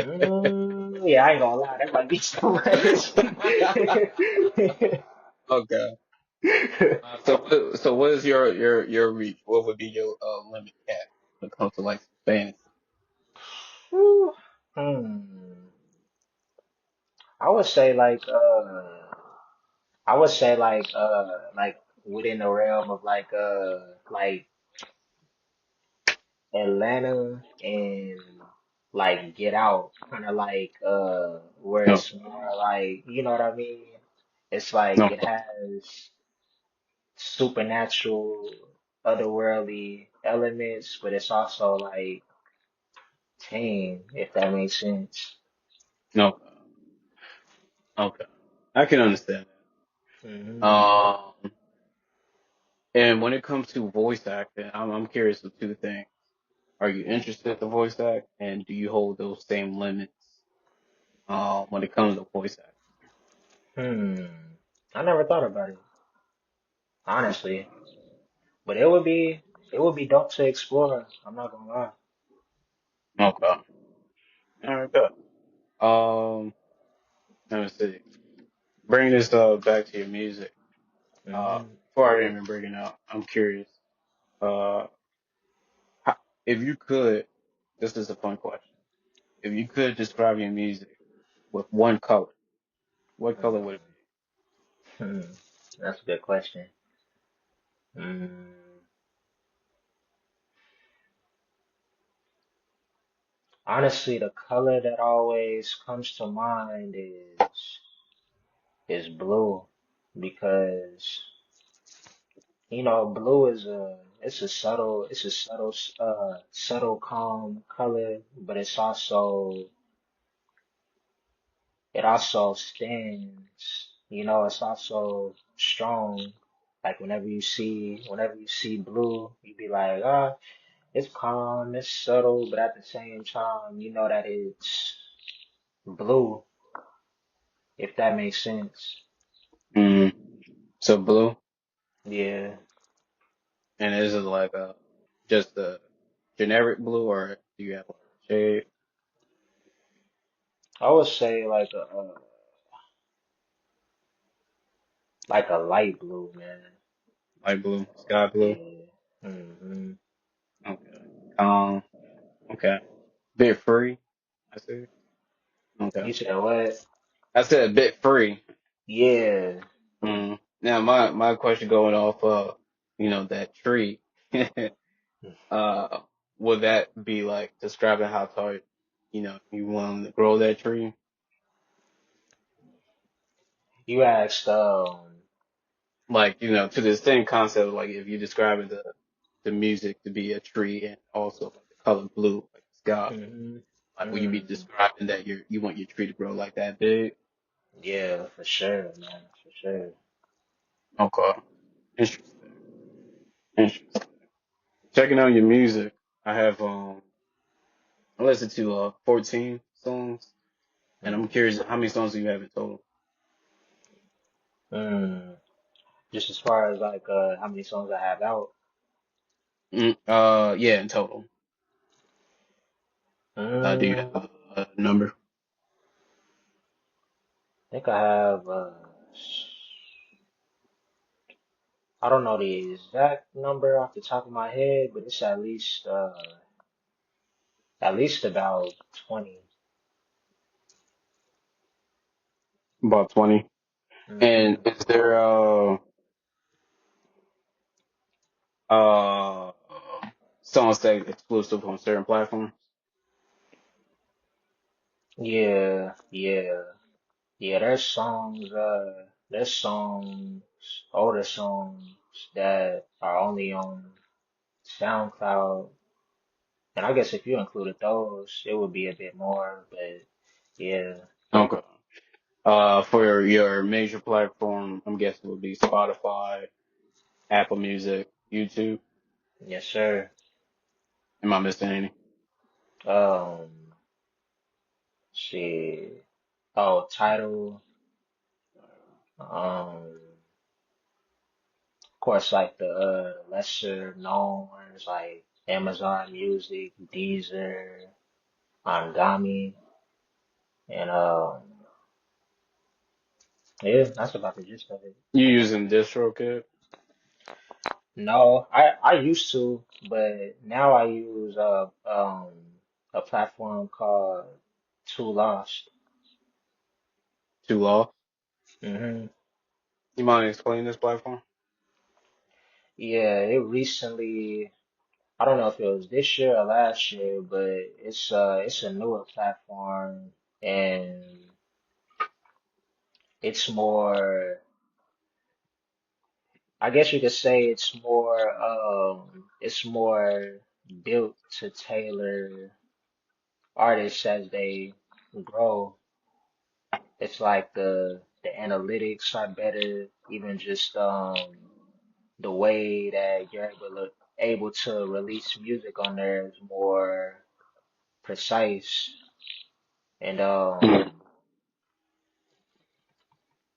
Yeah, I ain't gonna lie, that might be too much. Okay. So what is your reach? What would be your limit cap when it comes to like fantasy? Whew. Hmm. I would say like within the realm of like Atlanta and like Get Out, kind of like where No, it's more like, you know what I mean? It's like no, it has supernatural, otherworldly elements, but it's also like tame, if that makes sense. no. Okay, I can understand that. Hmm. And when it comes to voice acting, I'm curious of two things. Are you interested to voice act, and do you hold those same limits when it comes to voice acting? Hmm. I never thought about it, honestly, but it would be dope to explore. I'm not gonna lie. Okay, all right, good. Let me see. Bring this back to your music. Hmm. Before I even bring it out, I'm curious. Uh, if you could, this is a fun question. If you could describe your music with one color, what color would it be? Hmm. That's a good question. Mm. Honestly, the color that always comes to mind is blue because blue is a subtle calm color, but it also stands, it's also strong. Like whenever you see blue, you be like, ah, it's calm, it's subtle, but at the same time, you know that it's blue, if that makes sense. Mm. So blue, Yeah. and is it like just a generic blue, or do you have like a shade I would say like a light blue, man. light blue, sky blue? Yeah. Hmm. Okay. Okay. Bit free. I see. Okay. You said what? I said a bit free. Yeah. Mm. Now my question going off that tree. uh would that be like describing how tall you want to grow that tree? You asked, Like, to the same concept, like if you describing the music to be a tree and also like the color blue, like the sky, hmm like will you be mm, describing that you want your tree to grow like that big? yeah, for sure, man, for sure. Okay. Interesting. Interesting. Checking out your music. I have I listened to 14 songs, and I'm Mm. curious how many songs do you have in total? Mm. Just as far as like how many songs I have out. Yeah, in total. Do you I have a number? think I have I don't know the exact number off the top of my head, but it's at least about 20. About 20. And Hmm. is there uh songs that exclusive on certain platforms? Yeah, yeah, yeah. There's songs, older songs that are only on SoundCloud, and I guess if you included those, it would be a bit more. But yeah, Okay. For your major platform, I'm guessing it would be Spotify, Apple Music, YouTube. yes, sir. Am I missing any? Um, shit. Oh, title. Of course, like the lesser known ones like Amazon Music, Deezer, Angami, and yeah, that's about the gist of it. You using DistroKid? No, I used to, but now I use a platform called Too Lost. Too Law? Hmm. You mind explaining this platform? Yeah, it recently, I don't know if it was this year or last year, but it's a newer platform and it's more, I guess you could say it's more built to tailor artists as they grow. It's like the analytics are better, even just the way that you're able to release music on there is more precise. And Mhm.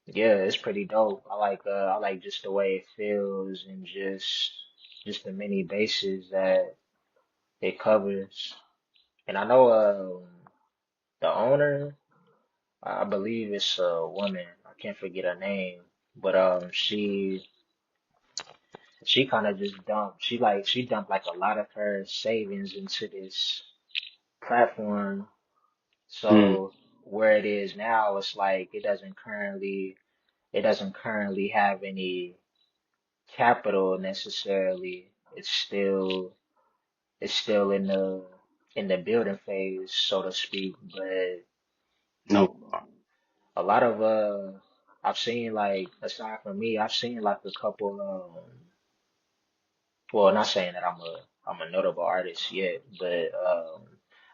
yeah, it's pretty dope. I like just the way it feels and just the many bases that it covers. And I know the owner, I believe it's a woman. I can't forget her name, but she kind of just dumped. She dumped like a lot of her savings into this platform. Mm. So where it is now, it's like it doesn't currently. it doesn't currently have any capital necessarily. It's still in the building phase, so to speak. But No. a lot of I've seen, like, aside from me, I've seen like a couple well, not saying that I'm a notable artist yet, but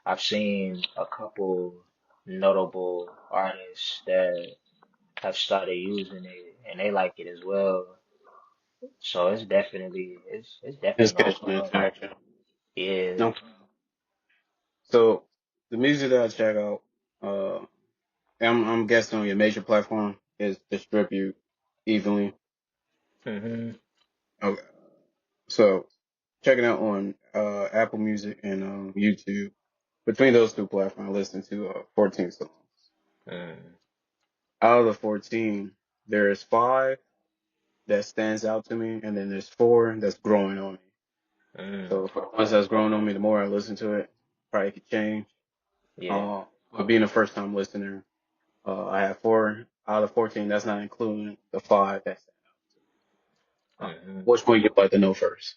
I've seen a couple notable artists that have started using it and they like it as well. So it's It's definitely gonna catching come up. attraction. Yeah. No. So the music that I check out, uh, I'm guessing on your major platform is distribute evenly. Hmm. Okay. So checking out on Apple Music and YouTube. Between those two platforms, I listen to 14 songs. Mm, Out of the 14, there's five that stands out to me, and then there's four that's growing on me. mm, So for the ones that's growing on me, the more I listen to it, probably could change. yeah. Uh, but being a first time listener, I have four out of 14. That's not including the five that stand out. Hmm. Which one you like to know first?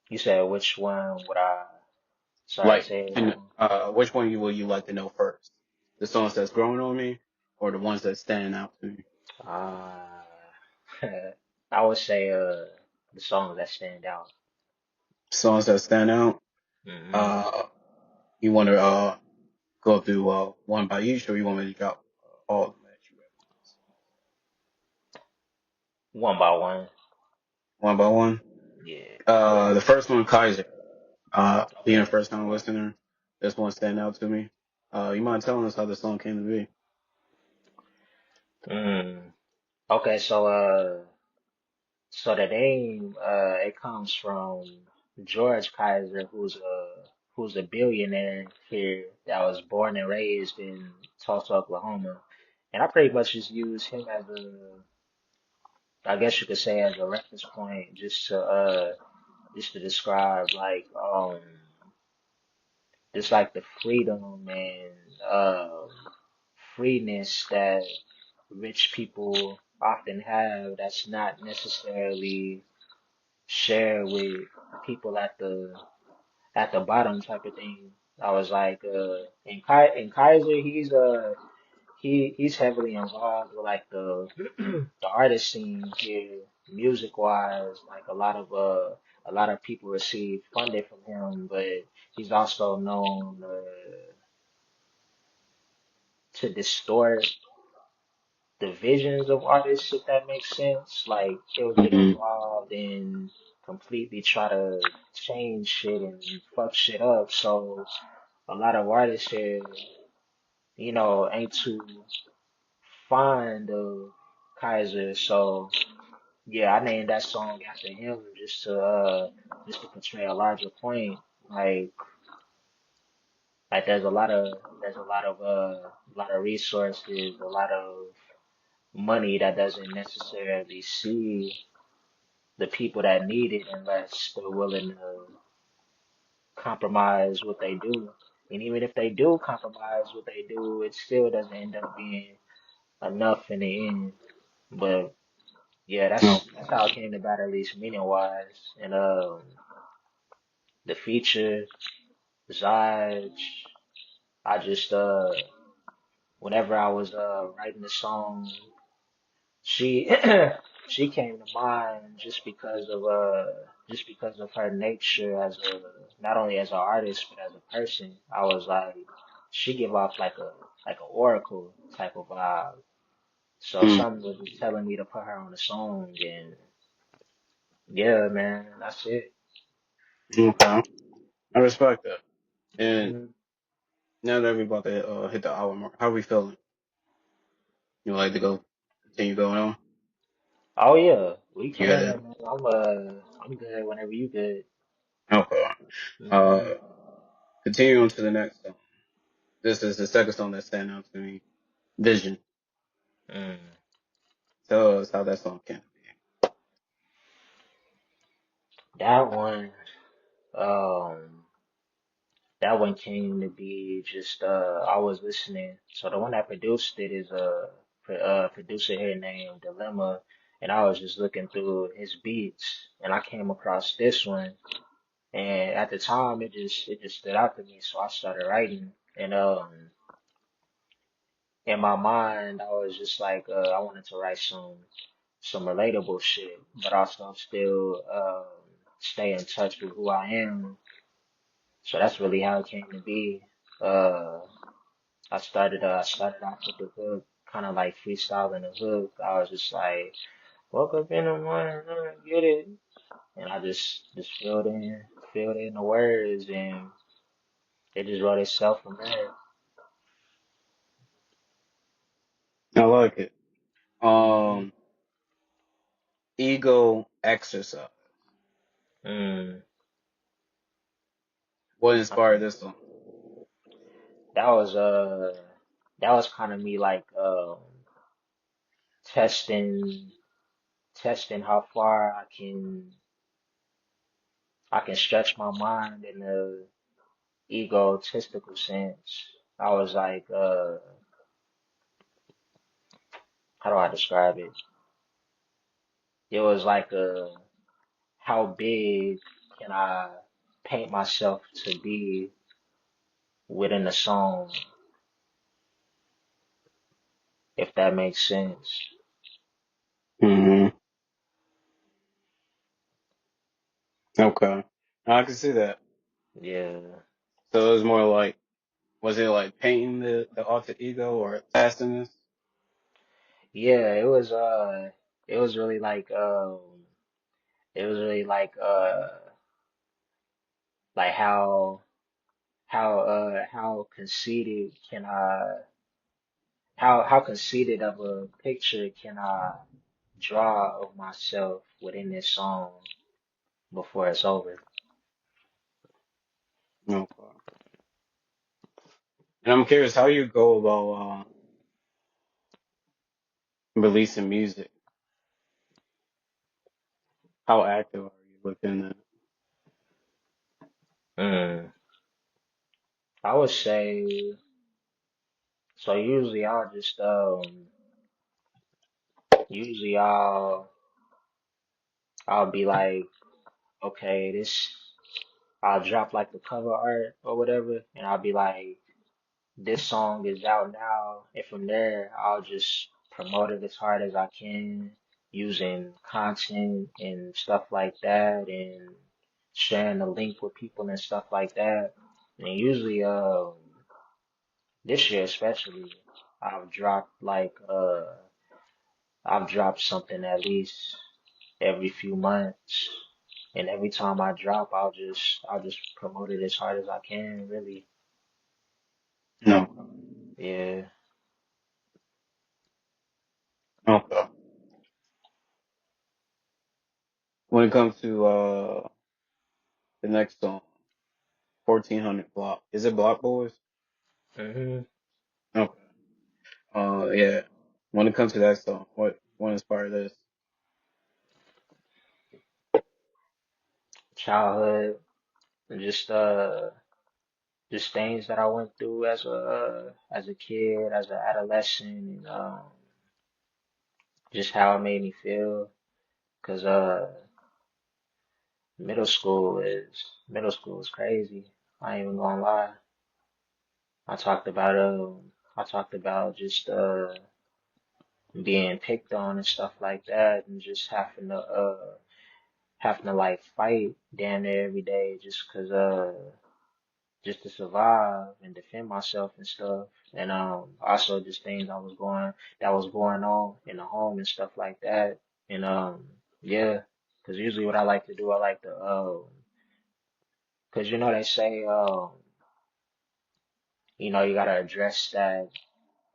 You said which one would I? Sorry, Like, say it again. which one will you like to know first? The songs that's growing on me, or the ones that stand out to me? Uh, I would say the songs that stand out. Songs that stand out. Hmm. Uh, you want to go through one by each, or you want me to drop all of them at you at One by one. once? One by one. Yeah. The first one, Kaiser. Being a Okay. first time listener, this one stand out to me. You mind telling us how the song came to be? Mm. Okay, so the name it comes from George Kaiser, who's a billionaire here that was born and raised in Tulsa, Oklahoma. And I pretty much just use him as I guess you could say, as a reference point, just to describe like just like the freedom and freeness that rich people often have that's not necessarily shared with people at the bottom, type of thing. I was like, in Kaiser, he's heavily involved with like the artist scene here, music wise. Like a lot of people receive funding from him, but he's also known to distort the visions of artists, if that makes sense. Like he'll get Mm-hmm. involved and completely try to change shit and fuck shit up. So a lot of artists here, ain't too fond of Kaiser. So yeah, I named that song after him just to portray a larger point. Like there's a lot of resources, a lot of money that doesn't necessarily see the people that need it unless they're willing to compromise what they do. And even if they do compromise what they do, it still doesn't end up being enough in the end. But yeah, No. that's how it came about, at least meaning wise. And the feature, Zaj, I just whenever I was writing the song, she she came to mind just because of her nature as a not only as an artist but as a person. I was like, she give off like a oracle type of vibe. So Mm. something was just telling me to put her on the song, and yeah, man, that's it. Okay. I respect that. And Hmm. now that we're about to hit the hour mark, how are we feeling? You like to go continue going on? Oh yeah, we You had it. can, man. I'm good whenever you good. Okay. Uh, Hmm. continue on to the next song. This is the second song that stand out to me. Vision. Mm. Tell us how that song came to That one, um, that one came to be just I was listening. So the one that produced it is producer here named Dilemma, and I was just looking through his beats, and I came across this one, and at the time it just stood out to me, so I started writing, and in my mind I was just like I wanted to write some relatable shit, but also still stay in touch with who I am. So that's really how it came to be. Uh, I started off with the hook, kind of like freestyling the hook. I was just like, woke up in the morning, get it, and I just filled in the words, and it just wrote itself from there. I like it. Hmm. Um, ego exercise. Mm, What I inspired think this one? that was that was kind of me like testing testing how far I can stretch my mind in a egotistical sense. I was like, how do I describe it? It was like how big can I paint myself to be within a song, if that makes sense. Hmm. Okay. I can see that. Yeah. So it was more like, was it like painting the alter ego or casting this? Yeah, it was really it was really like how conceited can I how conceited of a picture can I draw of myself within this song before it's over. Okay. And I'm curious how you go about releasing music. How active are you within that? Mm. I would say so. Usually I'll be like, okay, this I'll drop like the cover art or whatever, and I'll be like, this song is out now, and from there I'll just promote it as hard as I can using content and stuff like that, and sharing the link with people and stuff like that. And usually, this year especially, I've dropped like I've dropped something at least every few months. And every time I drop, I'll just promote it as hard as I can, really. No. Yeah. Okay. When it comes to the next song, 1400 Block, is it Block Boys? Hmm. Okay. Yeah. When it comes to that song, what inspired this? Childhood, just just things that I went through as a kid, as an adolescent, and just how it made me feel. 'Cause middle school is crazy. I ain't even gonna lie. I talked about just being picked on and stuff like that, and just having to like fight damn near every day just 'cause just to survive and defend myself and stuff. And also just things that was going on in the home and stuff like that. And yeah, 'cause usually what I like to do, I like to 'cause you know they say you gotta address that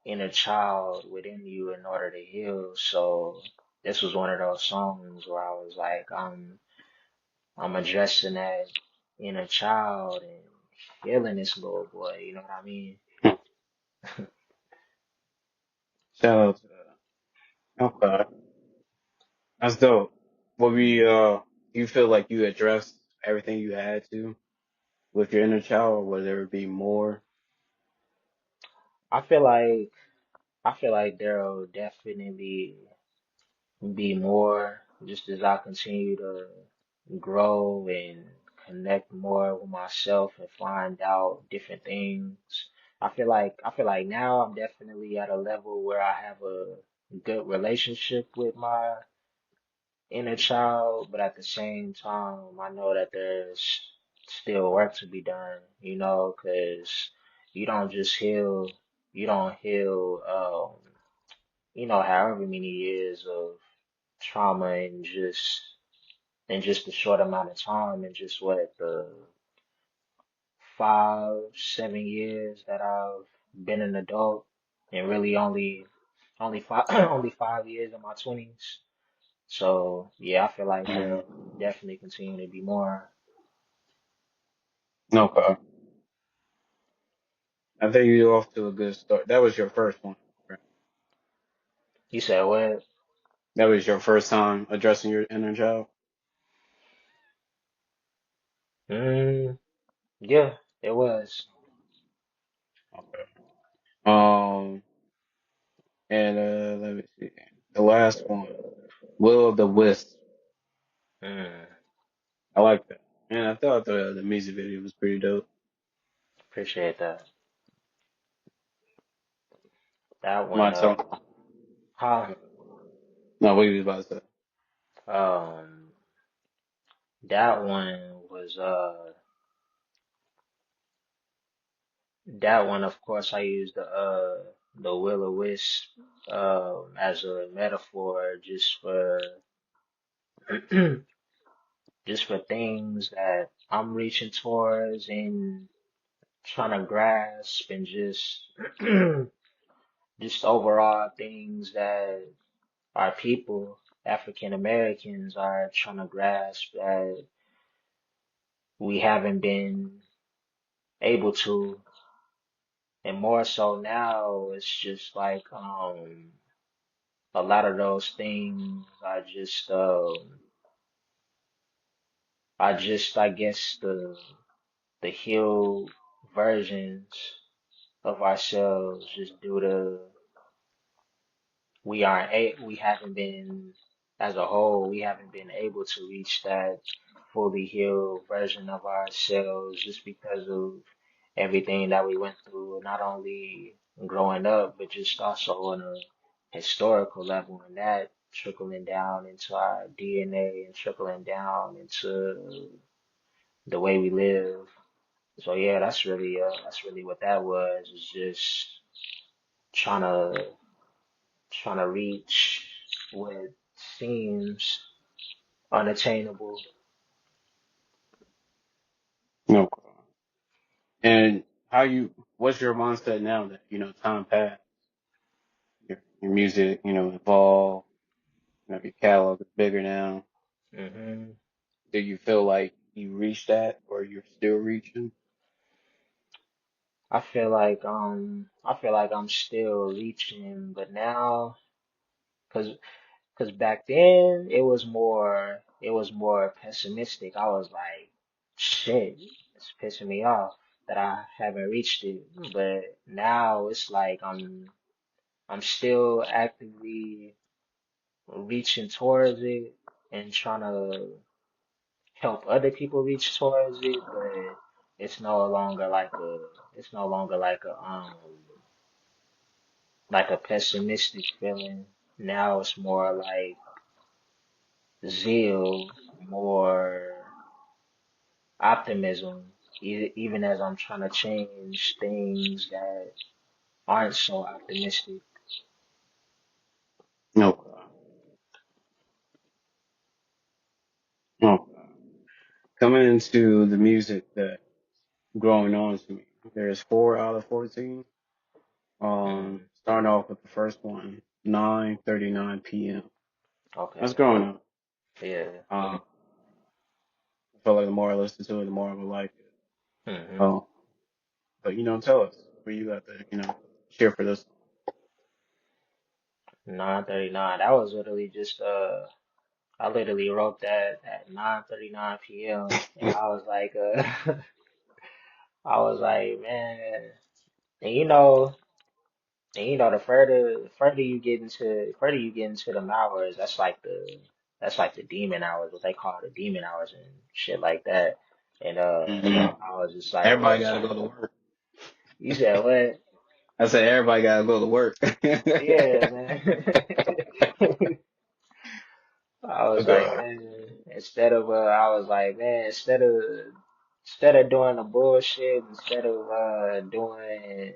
inner child within you in order to heal. So this was one of those songs where I was like, I'm addressing that inner child and healing this little boy. You know what I mean? Hmm. Shout out to that. Okay. That's dope. What we you feel like you addressed everything you had to with your inner child, or would there be more? I feel like I feel like there'll definitely be more just as I continue to grow and connect more with myself and find out different things. I feel like now I'm definitely at a level where I have a good relationship with my inner child, but at the same time, I know that there's still work to be done, because you don't just heal, you don't heal, however many years of trauma in just a short amount of time, and just what the 5, 7 years that I've been an adult, and really only 5 only 5 years in my 20s. So yeah, I feel like there'll definitely continue to be more. Okay. I think you're off to a good start. That was your first one, right? You said what? That was your first time addressing your inner child. Mm, yeah, it was. Okay. Um, and let me see. The last one, Will of the Wisp. Mm, I like that. And I thought the music video was pretty dope. appreciate that. That one, My song. huh? No, what you was about to say? Um, that one was, that one, of course, I used the will-o-wisp, as a metaphor just for things that I'm reaching towards and trying to grasp, and just overall things that our people, African Americans, are trying to grasp that we haven't been able to. And more so now, it's just like a lot of those things I guess the healed versions of ourselves, just due to we haven't been, as a whole, we haven't been able to reach that fully healed version of ourselves, just because of everything that we went through, not only growing up, but just also on a historical level, and that trickling down into our DNA and trickling down into the way we live. So yeah, that's really what that was. Is just trying to trying to reach what seems unattainable. No. And what's your mindset now that, time passed, your music, evolved, your catalog is bigger now. hmm Do you feel like you reached that or you're still reaching? I feel like I'm still reaching, but now, cause cause back then it was more pessimistic. I was like, shit, it's pissing me off that I haven't reached it. But now it's like I'm still actively reaching towards it and trying to help other people reach towards it, but it's no longer like a it's no longer like a pessimistic feeling. Now it's more like zeal, more optimism, even as I'm trying to change things that aren't so optimistic. No. No. Coming into the music that growing on to me, there's 4 out of 14. Mm, Starting off with the first one, 9:39 p.m. That's okay. growing up. Yeah. I feel like the more I listen to it, the more I would like it. hmm Oh, but tell us where you got the, cheer for this. 9:39. That was literally just I literally wrote that at 9:39 p.m. and I was like I was like, man, and And the further you get into the hours, that's like the demon hours, what they call the demon hours and shit like that. And Hmm. I was just like, Everybody well, got to go to work. you said what? I said everybody got to go to work. Yeah, man. I was like, Okay. man, I was like, man, instead of doing the bullshit, instead of doing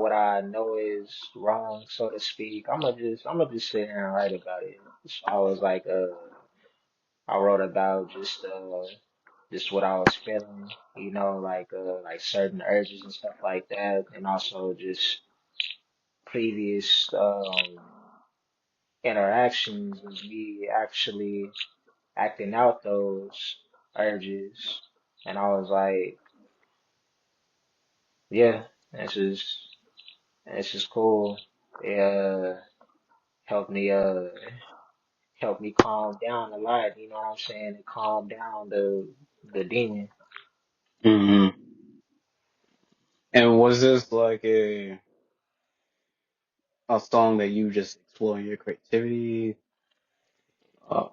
what I know is wrong, so to speak, I'm gonna just sit here and write about it. So I was like, I wrote about just what I was feeling, like certain urges and stuff like that, and also just previous interactions of me actually acting out those urges. And I was like, yeah, this is this is cool. It helped me helped me calm down a lot, you know what I'm saying? And calm down the demon. Hmm. And was this like a song that you just exploring your creativity? Uh,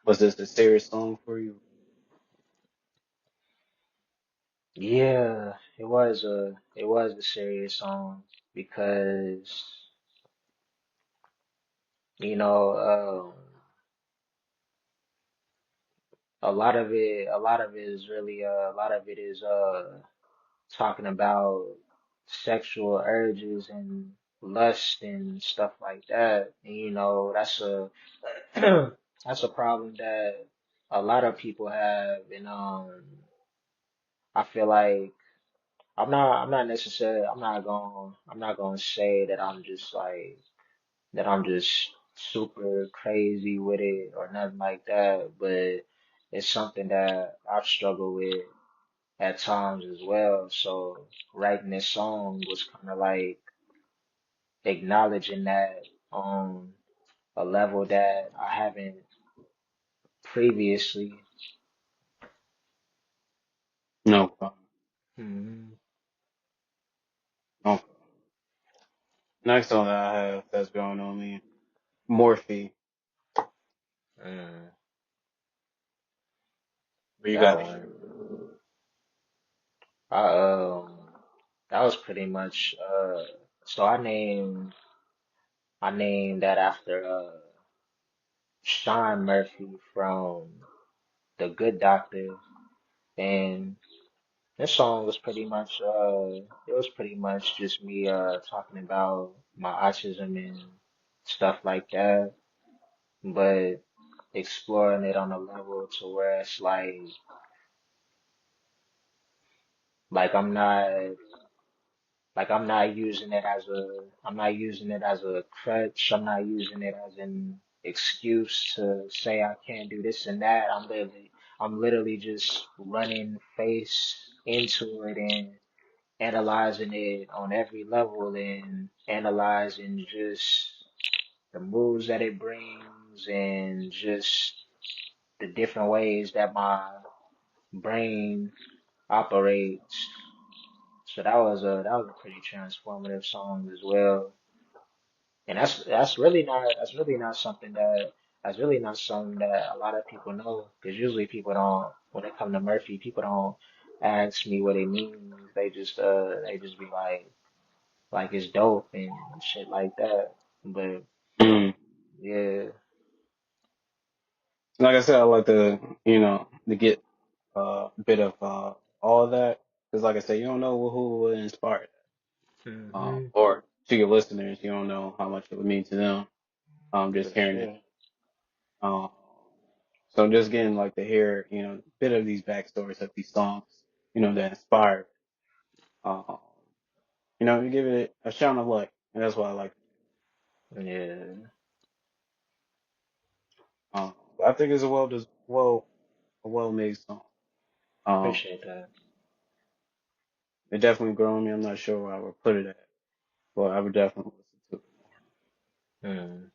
was this a serious song for you? Yeah, it was a serious song because you know a lot of it is talking about sexual urges and lust and stuff like that. And, you know, that's a problem that a lot of people have. And I feel like I'm not gonna say that I'm just super crazy with it or nothing like that, but it's something that I've struggled with at times as well. So writing this song was kind of like acknowledging that on a level that I haven't previously. No problem. Hmm. Okay. Next song that I have that's going on me, Morphe. Mm, What you that got to one. share? I that was pretty much so I named that after Sean Murphy from The Good Doctor, and this song was pretty much it was pretty much just me talking about my autism and stuff like that, but exploring it on a level to where it's like I'm not using it as a crutch. I'm not using it as an excuse to say I can't do this and that. I'm literally just running face into it and analyzing it on every level and analyzing just the moves that it brings and just the different ways that my brain operates. So that was a pretty transformative song as well. And that's really not something that a lot of people know because usually people don't when it come to Murphy, people don't ask me what it means. They just be like it's dope and shit like that. But Mm. yeah, Like I said, I like to get a bit of all of that because, like I said, you don't know who will inspire that, hmm, or to your listeners, you don't know how much it would mean to them. Just for hearing it. sure. Um, so just getting like to hear, a bit of these backstories of these songs, that inspire. Um, you give it a shine of light, and that's why I like. Yeah, But I think it's a well made song. Um, appreciate that. it definitely grown me. I'm not sure where I would put it at, but I would definitely listen to it. Mm,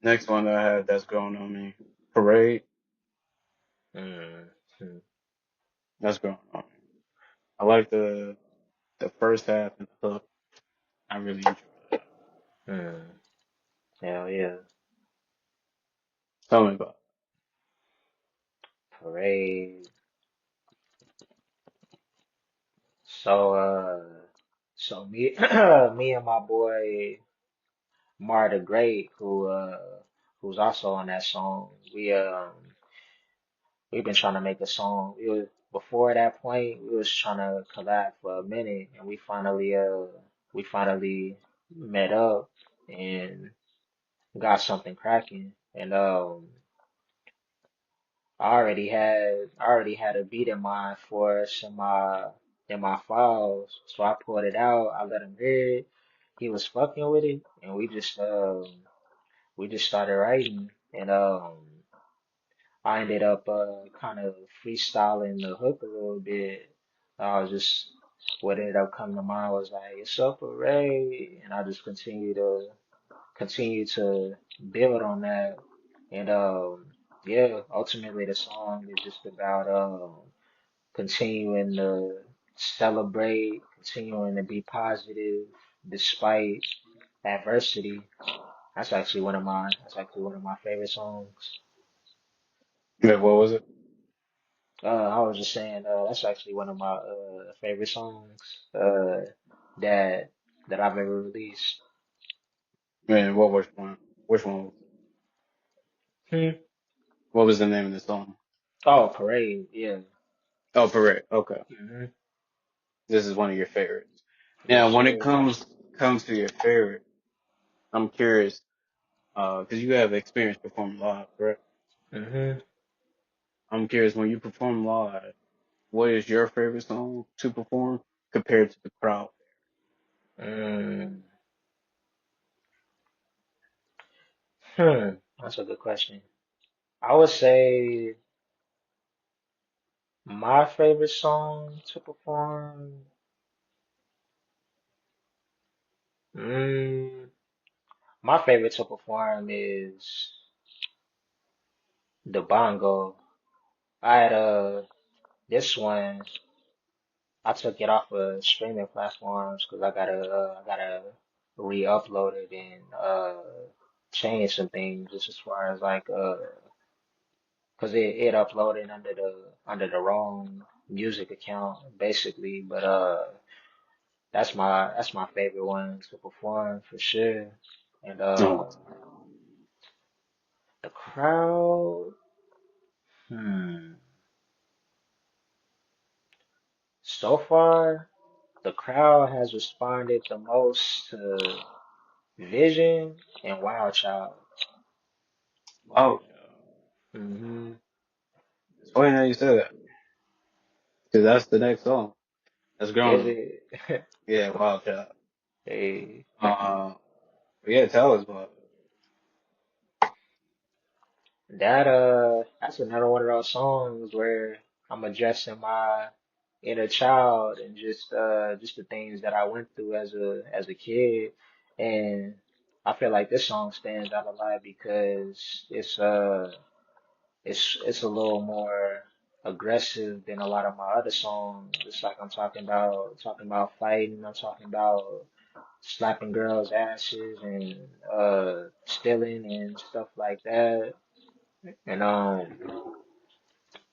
Next one that I have that's grown on me, Parade. mm, mm, That's grown on me. I like the first half and the hook. I really enjoyed that. Hmm. Hell yeah. Tell me about Parade. So so me me and my boy Mar the Great, who's also on that song, we've been trying to make a song. Before that point, we was trying to collab for a minute, and we finally met up and got something cracking. And I already had a beat in mind for us in my files, so I pulled it out. I let him hear it. He was fucking with it, and we just started writing, and I ended up kind of freestyling the hook a little bit. I was just what ended up coming to mind was like it's up array, and I just continue to build on that. And yeah, ultimately the song is just about continuing to celebrate, continuing to be positive despite adversity. That's actually one of my favorite songs. it. Yeah, what was it? I was just saying, that's actually one of my favorite songs that I've ever released. Man, what which one? Which one? Hmm. What was the name of the song? Oh, Parade, yeah. Oh, Parade. Okay, Hmm. this is one of your favorites. Yes, Now, when it sir. comes to your favorite, I'm curious, because you have experience performing live, correct? Hmm. I'm curious when you perform live, what is your favorite song to perform compared to the crowd? Mm. Hmm. That's a good question. I would say my favorite song to perform. Mm, my favorite to perform is the bongo. I had this one. I took it off of streaming platforms because I gotta re-upload it and change some things just as far as like because it uploaded under the wrong music account basically. But that's my favorite one to perform for sure. And No, the crowd, hmm. So far, the crowd has responded the most to Vision and Wild Child. wow. Hmm. It's funny how you said that, because that's the next song that's Is growing. it? Yeah, Wild Child. Hey, Uh, but yeah, tell us about that's another one of those songs where I'm addressing my inner child and just the things that I went through as a kid. And I feel like this song stands out a lot because it's a little more aggressive than a lot of my other songs. It's like I'm talking about fighting, I'm talking about slapping girls' asses and stealing and stuff like that. And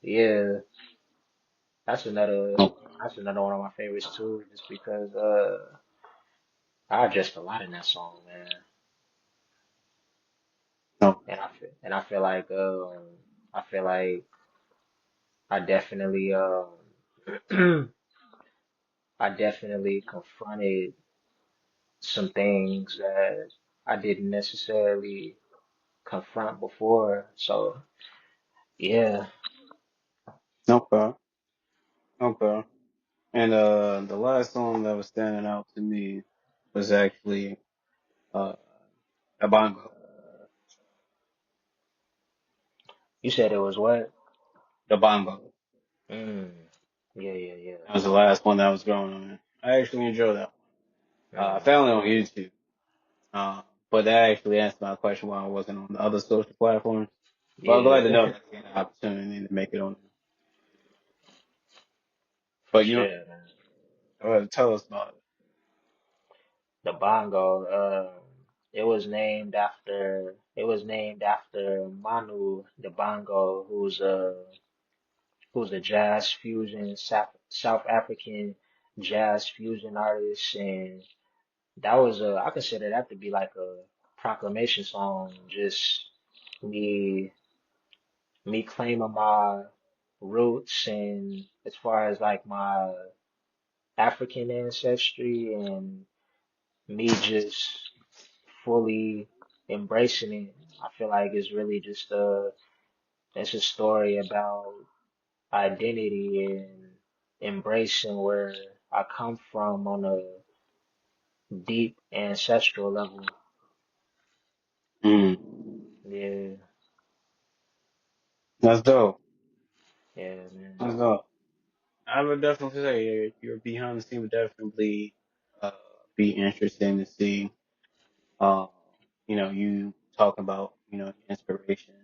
yeah, that's another it. that's another one of my favorites too, just because I addressed a lot in that song, man. No, And I feel like I definitely I definitely confronted some things that I didn't necessarily confront before. So yeah, okay, okay. And the last song that was standing out to me was actually uh, a bongo. you said it was what? The bongo. Mm, yeah, yeah, yeah. That was the last one that was going on. I actually enjoyed that. I Mm, found it on YouTube. Uh, but that actually answered my question why I wasn't on the other social platforms. Well, I'm glad to yeah, know that I get an opportunity to make it on. for But you know, sure, man. Tell us about The bongo, it was named after Manu the bongo, who's a jazz fusion South African jazz fusion artist, and that was I consider that to be like a proclamation song, just me me claiming my roots and as far as like my African ancestry and me just fully embracing it. I feel like it's a story about identity and embracing where I come from on a deep ancestral level. it. Yeah, That's dope. yeah, man. That's dope. I would definitely say your behind the scene would definitely uh, be interesting to see. Uh, you talk about inspiration,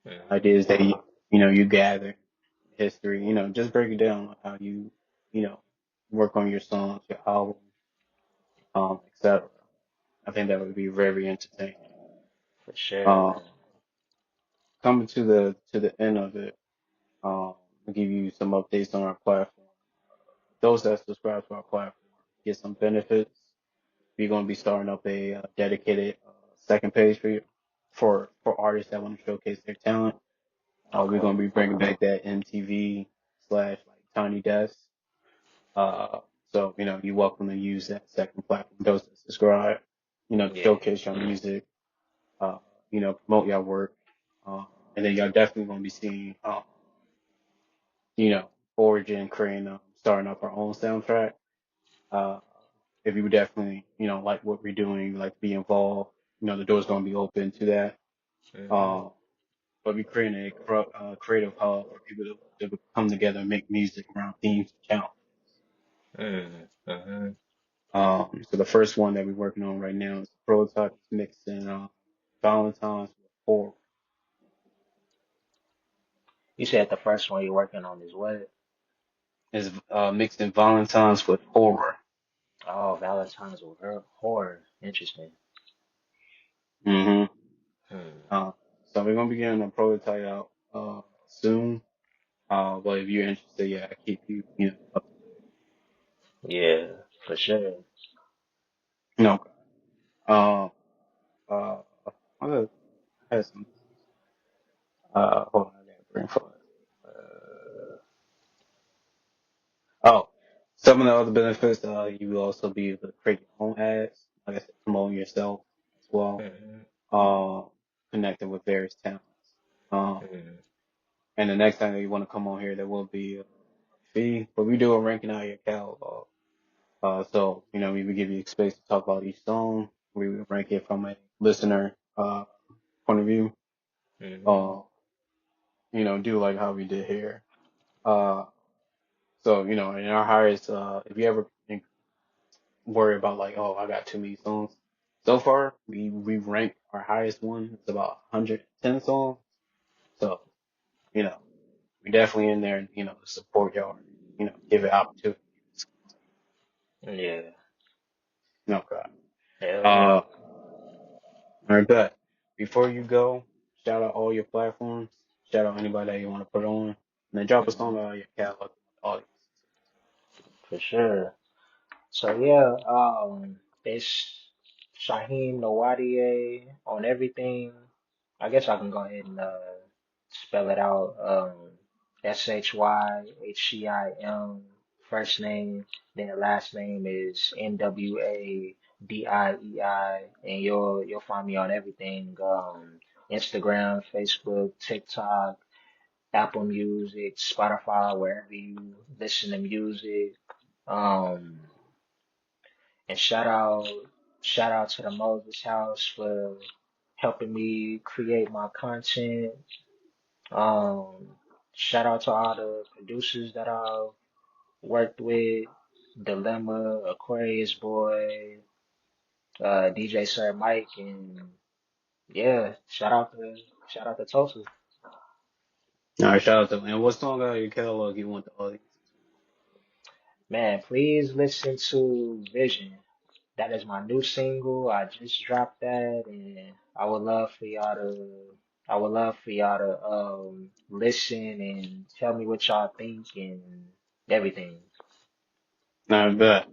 Hmm. ideas that you gather, history. Just break it down on how you know work on your songs, your album, etc. I think that would be very entertaining. For sure, Um, man. coming to the end of it, I'll give you some updates on our platform. Those that subscribe to our platform get some benefits. We're going to be starting up a dedicated second page for you for artists that want to showcase their talent. We're Okay. going to be bringing back that MTV slash like Tiny Desk. Uh, so you're welcome to use that second platform. Those that subscribe, to Yeah. showcase your music, uh, promote your work, uh, and then y'all definitely going to be seeing, you know, Origin creating, starting up our own soundtrack. Uh, if you would definitely, like what we're doing, like be involved, the door's going to be open to that. Hmm. Uh, but we're creating a creative hub for people to come together and make music around themes and challenges. Hmm. Hmm. So the first one that we're working on right now is prototype mixing Valentine's with horror. You said the first one you're working on is what? Is mixing Valentine's with horror. Oh, Valentine's with horror. Interesting. hmm Hmm. Uh, so we're gonna be getting a prototype out soon. But if you're interested, yeah, I keep you up to Yeah, for sure. date. No. Uh, uh, I had some. Hold on, I got a brain fart. Oh, some of the other benefits, you will also be able to create your own ads. Like I said, promoting yourself as well. Hmm. Uh, connecting with various talents. Um, Hmm. and the next time that you want to come on here, there will be a fee, but we do a ranking out your catalog. So we would give you space to talk about each song. We would rank it from a listener point of view. Hmm. Uh, do like how we did here. Uh, so in our highest, if you ever worry about like, oh, I got too many songs. So far, we ranked our highest one. It's about 110 songs. So you know, we definitely in there, to support y'all. Give it opportunity. Yeah. No God. Hell yeah. Uh, all right, bet. Before you go, shout out all your platforms. Shout out anybody that you want to put on, and then drop a song Hmm. out of your catalog. All For sure. So yeah, it's Shyheim Nwadiei on everything. I guess I can go ahead and spell it out. Shyheim, first name, then the last name is Nwadiei, and you'll find me on everything. Instagram, Facebook, TikTok, Apple Music, Spotify, wherever you listen to music. Um, and shout out to the Moses House for helping me create my content. Um, shout out to all the producers that I've worked with, Dilemma, Aquarius Boy, DJ Sir Mike, and yeah, shout out to Tulsa. right, shout out to. And what song out of your catalog you want the audience? Man, please listen to Vision. That is my new single. I just dropped that, and I would love for y'all to listen and tell me what y'all think and everything. I bet.